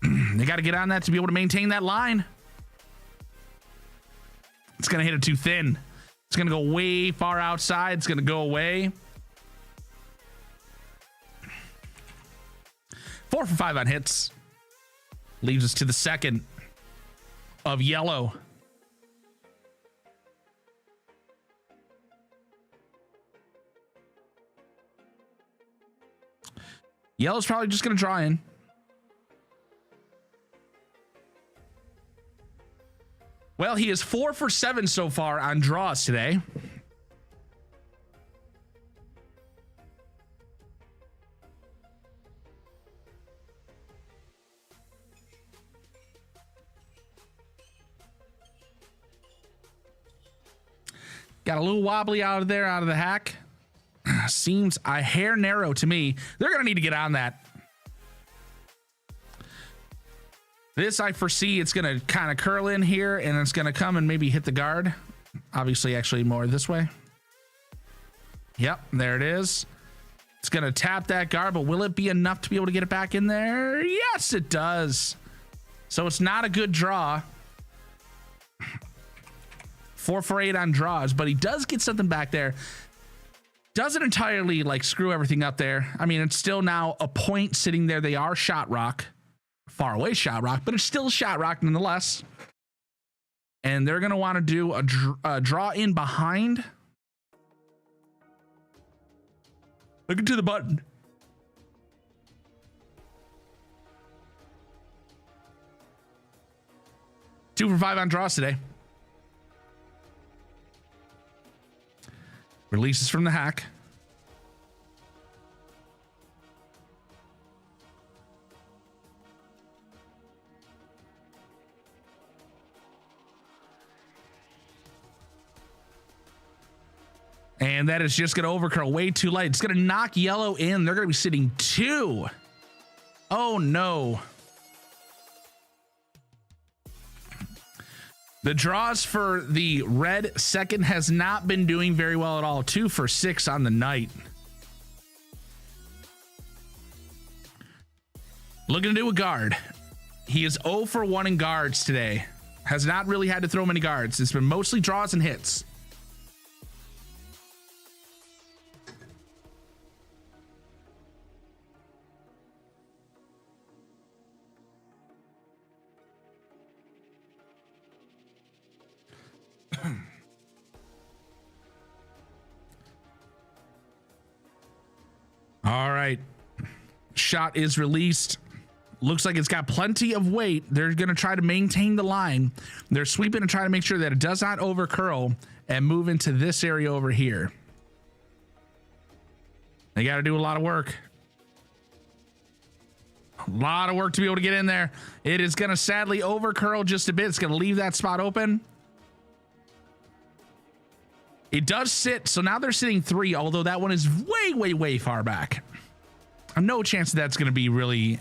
They got to get on that to be able to maintain that line. It's going to hit it too thin. It's going to go way far outside. It's going to go away. 4 for 5 on hits. Leaves us to the second of yellow. Yellow's probably just going to draw in. Well, he is 4 for 7 so far on draws today. Got a little wobbly out of there, out of the hack. Seems a hair narrow to me. They're going to need to get on that. This, I foresee it's going to kind of curl in here, and it's going to come and maybe hit the guard. Obviously, actually more this way. Yep, there it is. It's going to tap that guard, but will it be enough to be able to get it back in there? Yes, it does. So it's not a good draw. 4 for 8 on draws, but he does get something back there. Doesn't entirely like screw everything up there. I mean, it's still now a point sitting there. They are shot rock, far away shot rock, but it's still shot rock nonetheless. And they're going to want to do a draw in behind. Look into the button. Two for 5 on draws today. Releases from the hack. And that is just going to overcurl way too light. It's going to knock yellow in. They're going to be sitting 2. Oh, no. The draws for the red second has not been doing very well at all. 2 for 6 on the night. Looking to do a guard. He is 0 for 1 in guards today. Has not really had to throw many guards. It's been mostly draws and hits. All right. Shot is released. Looks like it's got plenty of weight. They're going to try to maintain the line. They're sweeping and trying to make sure that it does not over curl and move into this area over here. They got to do a lot of work. A lot of work to be able to get in there. It is going to sadly over curl just a bit. It's going to leave that spot open. It does sit, so now they're sitting 3, although that one is way far back. No chance that's going to be really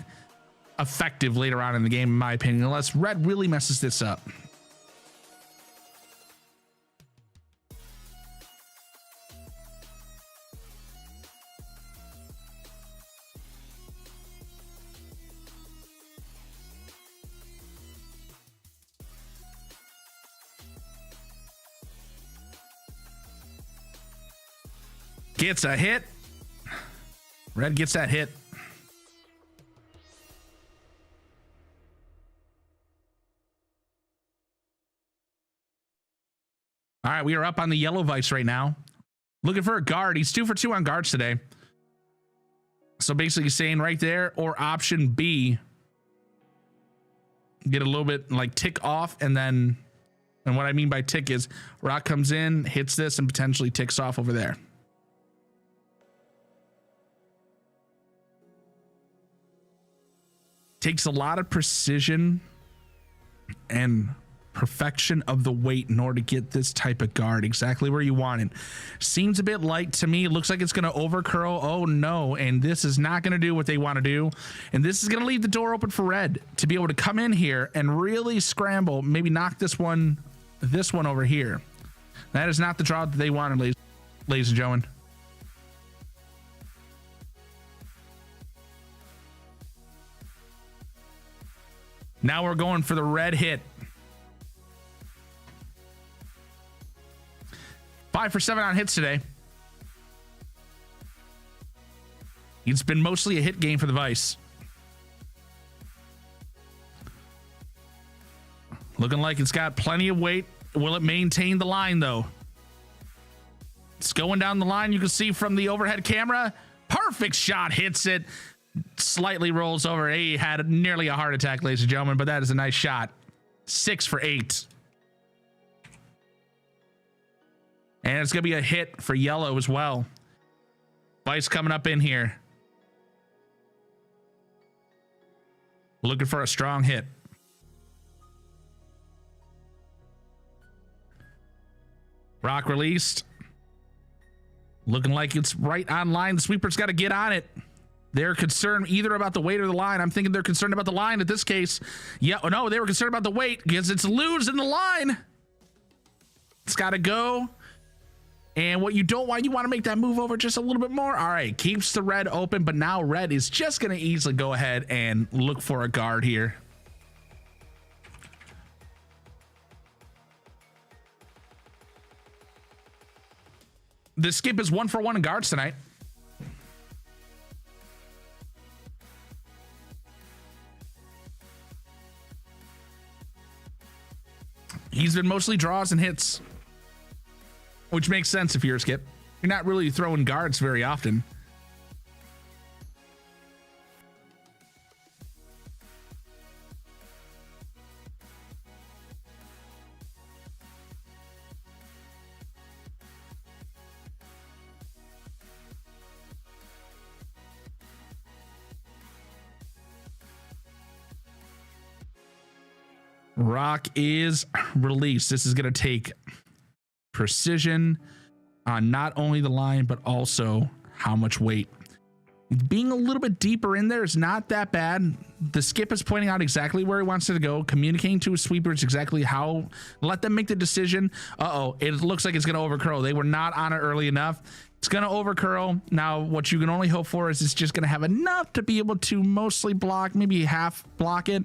effective later on in the game, in my opinion, unless red really messes this up. Gets a hit. Red gets that hit. All right, we are up on the yellow vice right now. Looking for a guard. He's 2 for 2 on guards today. So basically saying right there, or option B, get a little bit like tick off, and then, and what I mean by tick is rock comes in, hits this, and potentially ticks off over there. Takes a lot of precision and perfection of the weight in order to get this type of guard exactly where you want it. Seems a bit light to me. It looks like it's going to over curl. Oh no. And this is not going to do what they want to do. And this is going to leave the door open for red to be able to come in here and really scramble, maybe knock this one over here. That is not the draw that they wanted, ladies and gentlemen. Now we're going for the red hit. 5 for 7 on hits today. It's been mostly a hit game for the Vice. Looking like it's got plenty of weight. Will it maintain the line though? It's going down the line. You can see from the overhead camera. Perfect shot, hits it. Slightly rolls over. He had nearly a heart attack, ladies and gentlemen, but that is a nice shot. 6 for 8. And it's going to be a hit for yellow as well. Vice coming up in here. Looking for a strong hit. Rock released. Looking like it's right on line. The sweeper's got to get on it. They're concerned either about the weight or the line. I'm thinking they're concerned about the line at this case. Yeah, no, they were concerned about the weight because it's losing the line. It's got to go. And what you don't want, you want to make that move over just a little bit more. All right, keeps the red open, but now red is just going to easily go ahead and look for a guard here. The skip is 1 for 1 in guards tonight. He's been mostly draws and hits, which makes sense if you're a skip. You're not really throwing guards very often. Rock is released. This is going to take precision on not only the line, but also how much weight. Being a little bit deeper in there is not that bad. The skip is pointing out exactly where he wants it to go, communicating to his sweepers exactly how, let them make the decision. Uh-oh, it looks like it's going to overcurl. They were not on it early enough. It's going to overcurl. Now, what you can only hope for is it's just going to have enough to be able to mostly block, maybe half block it.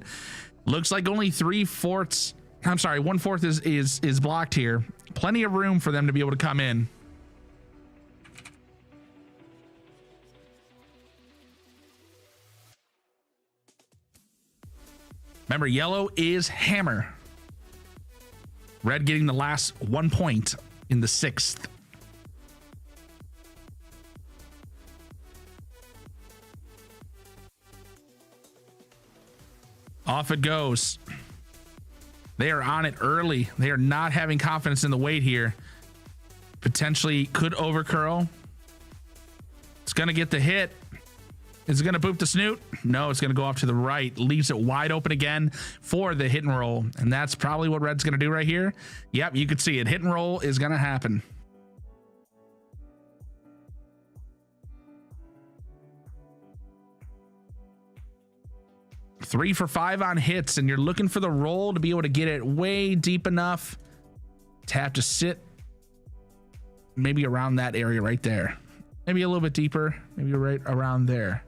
Looks like only 3/4. I'm sorry, 1/4 is blocked here. Plenty of room for them to be able to come in. Remember, yellow is hammer. Red getting the last 1 point in the 6th. Off it goes. They are on it early. They are not having confidence in the weight here. Potentially could overcurl. It's going to get the hit. Is it going to boop the snoot? No, it's going to go off to the right. Leaves it wide open again for the hit and roll. And that's probably what Red's going to do right here. Yep, you can see it. Hit and roll is going to happen. Three for 5 on hits, and you're looking for the roll to be able to get it way deep enough to have to sit maybe around that area right there. Maybe a little bit deeper, maybe right around there.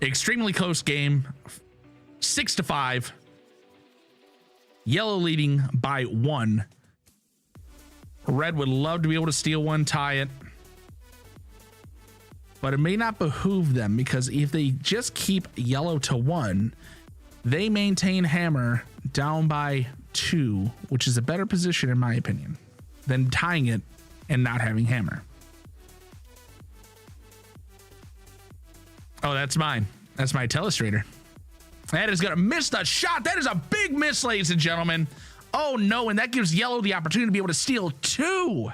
Extremely close game, 6-5. Yellow leading by 1. Red would love to be able to steal one, tie it. But it may not behoove them, because if they just keep yellow to 1, they maintain hammer down by 2, which is a better position in my opinion than tying it and not having hammer. Oh, that's mine. That's my telestrator. That is going to miss the shot. That is a big miss, ladies and gentlemen. Oh, no, and that gives yellow the opportunity to be able to steal 2. Oh,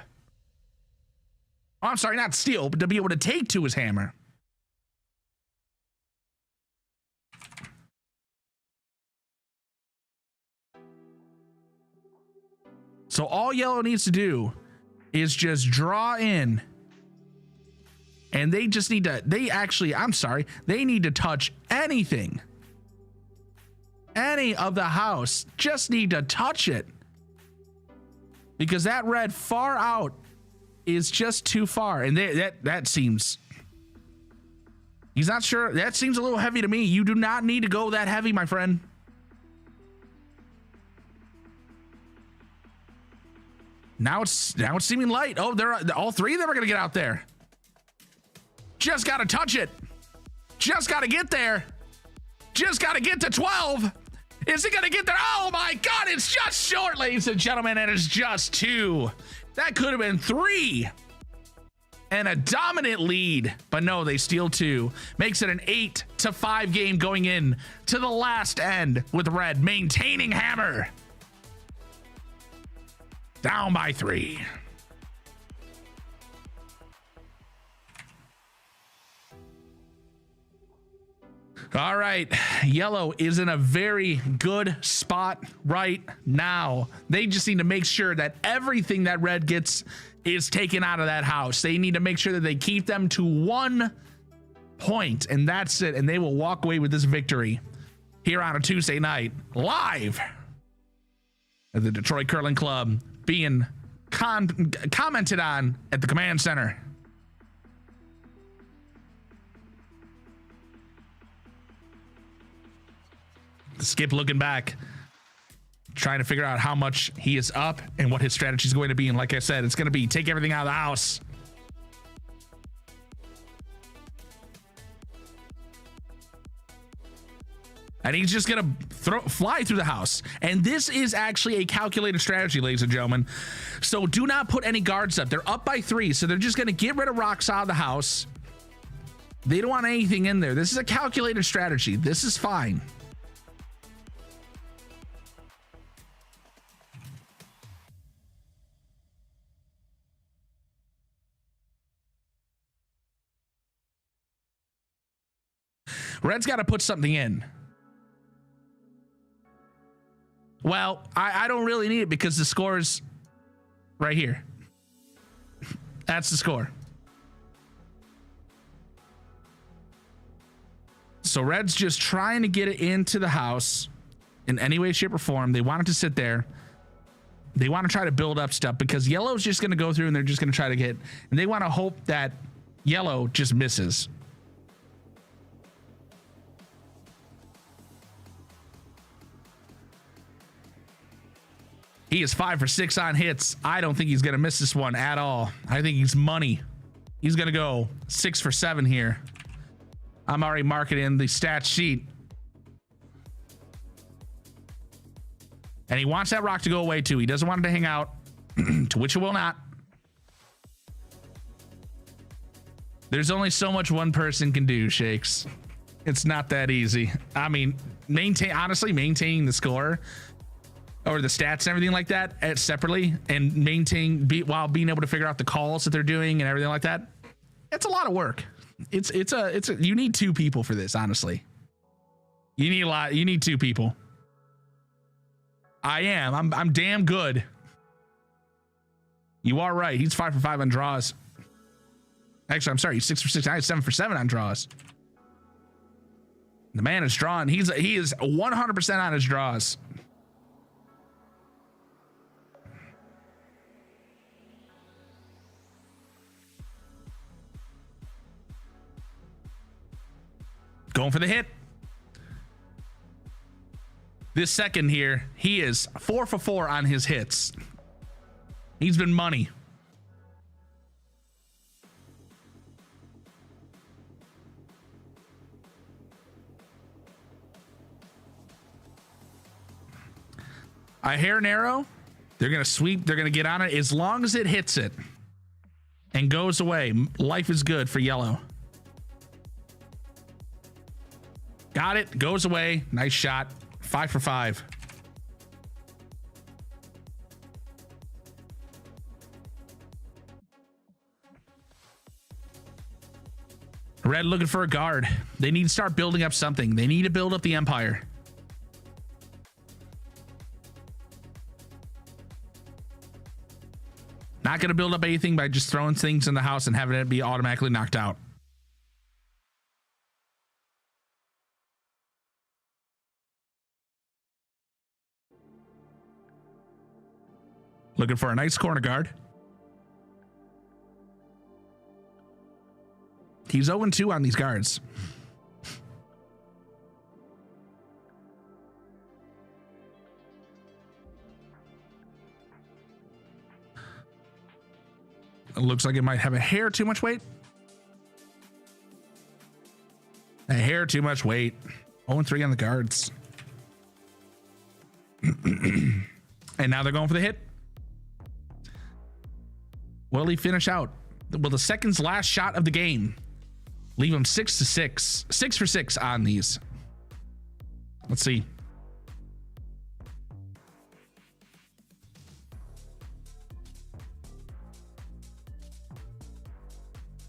I'm sorry, not steal, but to be able to take 2 his hammer. So all yellow needs to do is just draw in. And they just need to, they need to touch anything. Any of the house, just need to touch it, because that red far out is just too far. And that seems, he's not sure. That seems a little heavy to me. You do not need to go that heavy, my friend. Now it's seeming light. Oh, all 3 of them are gonna get out there. Just gotta touch it. Just gotta get there. Just gotta get to 12. Is he gonna get there? Oh my God, it's just short, ladies and gentlemen, and it's just 2. That could have been 3. And a dominant lead, but no, they steal 2. Makes it an 8-5 game going in to the last end, with Red maintaining hammer. Down by 3. All right, yellow is in a very good spot right now. They just need to make sure that everything that red gets is taken out of that house. They need to make sure that they keep them to 1 point, and that's it. And they will walk away with this victory here on a Tuesday night, live at the Detroit Curling Club, being commented on at the command center. Skip looking back, trying to figure out how much he is up and what his strategy is going to be. And like I said, it's going to be take everything out of the house. And he's just going to fly through the house. And this is actually a calculated strategy, ladies and gentlemen. So do not put any guards up. They're up by 3. So they're just going to get rid of rocks out of the house. They don't want anything in there. This is a calculated strategy. This is fine. Red's got to put something in. Well, I don't really need it, because the score is right here. That's the score. So red's just trying to get it into the house in any way, shape, or form. They want it to sit there. They want to try to build up stuff because yellow's just going to go through and they're just going to try to get, and they want to hope that yellow just misses. He is 5 for 6 on hits. I don't think he's going to miss this one at all. I think he's money. He's going to go 6 for 7 here. I'm already marking in the stat sheet. And he wants that rock to go away too. He doesn't want it to hang out, to which it will not. There's only so much one person can do, Shakes. It's not that easy. I mean, honestly, maintaining the score or the stats and everything like that separately and while being able to figure out the calls that they're doing and everything like that. It's a lot of work. You need 2 people for this, honestly. You need 2 people. I'm damn good. You are right. He's 5 for 5 on draws. Actually, I'm sorry. He's 6 for 6. I 7 for 7 on draws. The man is drawn. He is 100% on his draws. Going for the hit. This second here, he is 4 for 4 on his hits. He's been money. A hair narrow. They're going to sweep. They're going to get on it as long as it hits it and goes away. Life is good for yellow. Got it. Goes away. Nice shot. 5 for 5. Red looking for a guard. They need to start building up something. They need to build up the empire. Not going to build up anything by just throwing things in the house and having it be automatically knocked out. Looking for a nice corner guard. He's 0-2 on these guards. It looks like it might have a hair too much weight. A hair too much weight. 0-3 on the guards. And now they're going for the hit. Will he finish out? Will the second's last shot of the game leave him 6 to 6? 6 for 6 on these. Let's see.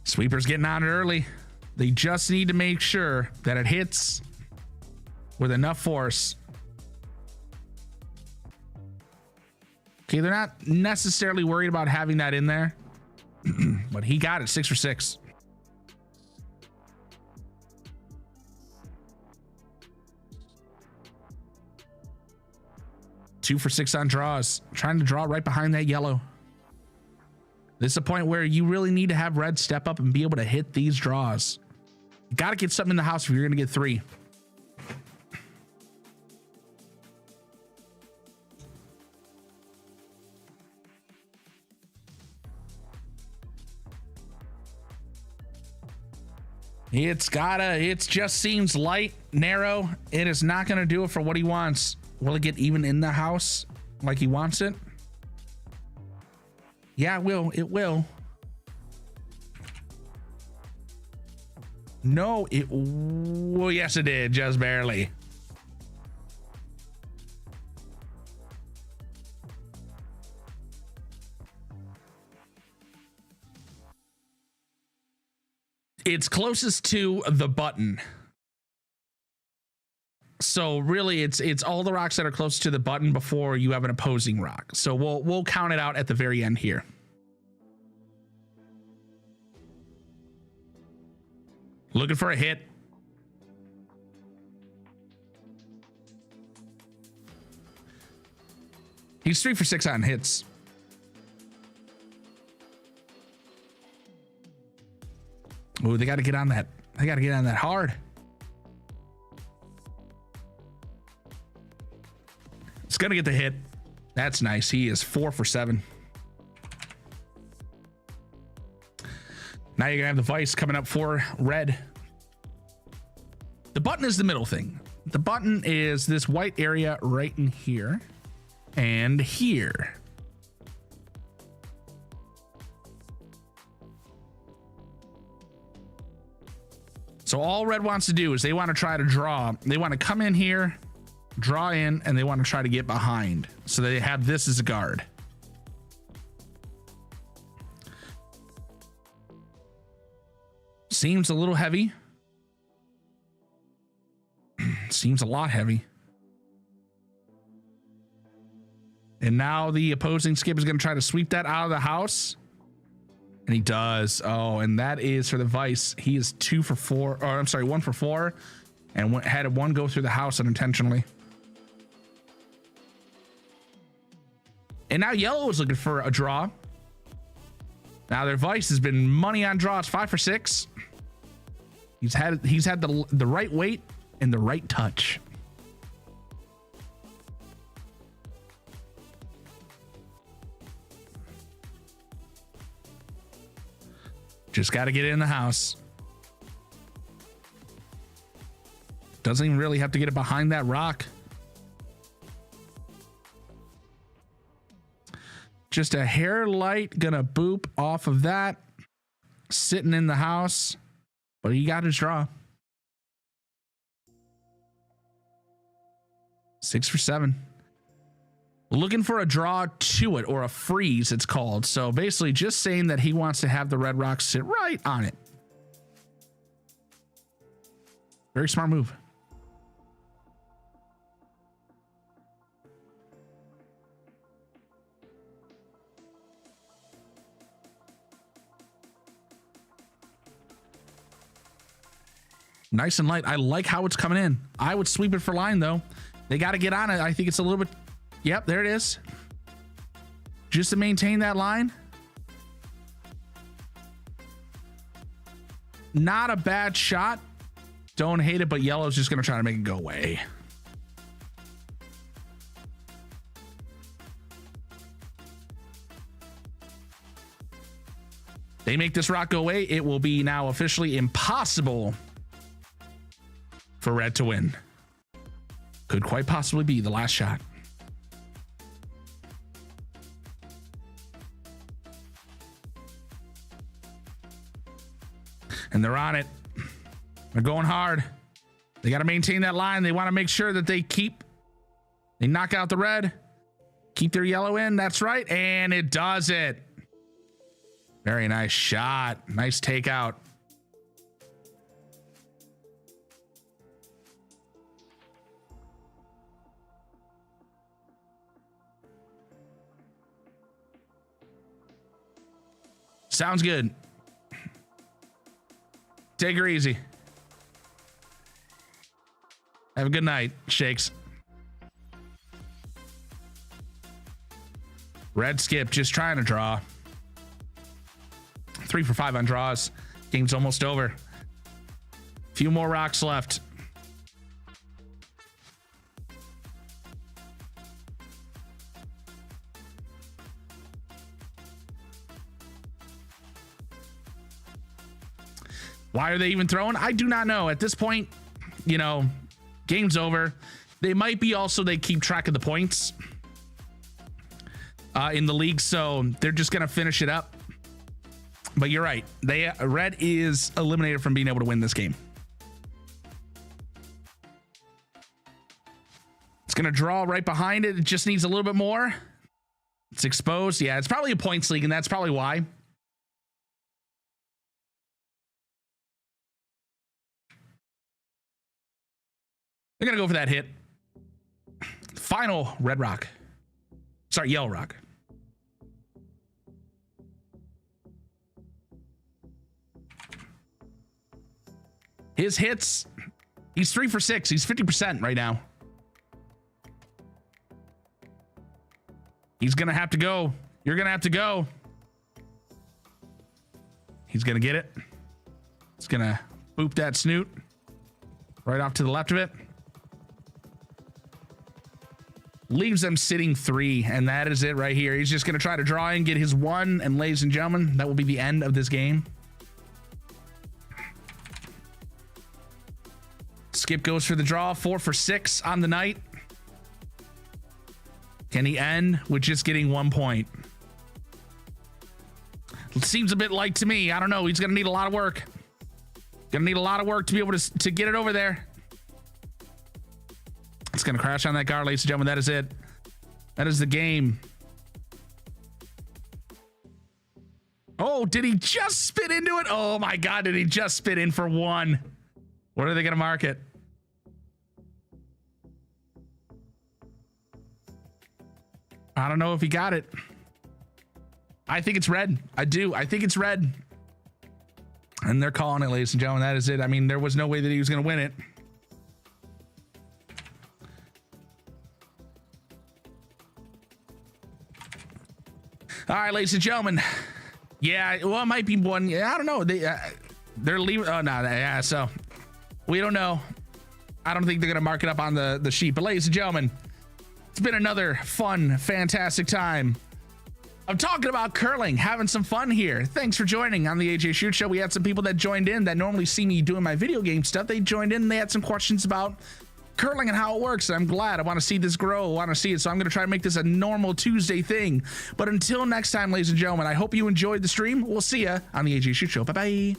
Sweeper's getting on it early. They just need to make sure that it hits with enough force. Okay, they're not necessarily worried about having that in there, but he got it. 6 for 6. Two for 6 on draws. Trying to draw right behind that yellow. This is a point where you really need to have red step up and be able to hit these draws. You got to get something in the house if you're going to get 3. It just seems light, narrow. It is not going to do it for what he wants. Will it get even in the house like he wants it? Yeah, it will. It will. No, well, yes, it did. Just barely. It's closest to the button. So really it's all the rocks that are close to the button before you have an opposing rock. So we'll count it out at the very end here. Looking for a hit. He's 3 for 6 on hits. Oh, they got to get on that. They got to get on that hard. It's going to get the hit. That's nice. He is 4 for 7. Now you're going to have the Vice coming up for red. The button is the middle thing. The button is this white area right in here and here. So all red wants to do is they want to try to draw. They want to come in here, draw in, and they want to try to get behind. So they have this as a guard. Seems a little heavy. Seems a lot heavy. And now the opposing skip is going to try to sweep that out of the house. And he does. Oh, and that is for the Vice. He is 2 for 4. Or I'm sorry, 1 for 4. And had one go through the house unintentionally. And now yellow is looking for a draw. Now their Vice has been money on draws, 5 for 6. He's had the right weight and the right touch. Just got to get it in the house. Doesn't even really have to get it behind that rock. Just a hair light gonna boop off of that. Sitting in the house. But he got his draw. 6 for 7. Looking for a draw to it, or a freeze it's called. So basically just saying that he wants to have the red rock sit right on it. Very smart move. Nice and light. I like how it's coming in. I would sweep it for line though. They got to get on it. I think it's a little bit. Yep, there it is. Just to maintain that line. Not a bad shot. Don't hate it, but yellow's just going to try to make it go away. They make this rock go away. It will be now officially impossible for red to win. Could quite possibly be the last shot. And they're on it. They're going hard. They got to maintain that line. They want to make sure that they knock out the red, keep their yellow in. That's right. And it does it. Very nice shot. Nice takeout. Sounds good. Take her easy. Have a good night, Shakes. Red skip just trying to draw. 3 for 5 on draws. Game's almost over. Few more rocks left. Why are they even throwing? I do not know. At this point, you know, game's over. They might be also, they keep track of the points in the league, so they're just going to finish it up. But you're right. Red is eliminated from being able to win this game. It's going to draw right behind it. It just needs a little bit more. It's exposed. Yeah, it's probably a points league, and that's probably why. They're going to go for that hit. Final red rock. Sorry, yellow rock. His hits, he's 3 for 6. He's 50% right now. He's gonna have to go. You're gonna have to go. He's gonna get it. He's gonna boop that snoot right off to the left of it. Leaves them sitting 3, and that is it right here. He's just gonna try to draw in, get his 1, and ladies and gentlemen, that will be the end of this game. Skip goes for the draw, 4 for 6 on the night. Can he end with just getting 1 point? It seems a bit light to me. I don't know. He's going to need a lot of work. Going to need a lot of work to be able to get it over there. It's going to crash on that guard, ladies and gentlemen. That is it. That is the game. Oh, did he just spit into it? Oh my God, did he just spit in for 1? What are they going to mark it? I don't know if he got it. I think it's red. I do. I think it's red. And they're calling it, ladies and gentlemen. That is it. I mean, there was no way that he was going to win it. All right, ladies and gentlemen. Yeah, well, it might be 1. Yeah, I don't know. They're leaving. Oh, no. Yeah, so we don't know. I don't think they're going to mark it up on the sheet. But ladies and gentlemen, it's been another fun, fantastic time. I'm talking about curling, having some fun here. Thanks for joining on the AJShewt Show. We had some people that joined in that normally see me doing my video game stuff. They joined in and they had some questions about curling and how it works. And I'm glad. I want to see this grow. I want to see it. So I'm going to try to make this a normal Tuesday thing. But until next time, ladies and gentlemen, I hope you enjoyed the stream. We'll see ya on the AJShewt Show. Bye-bye.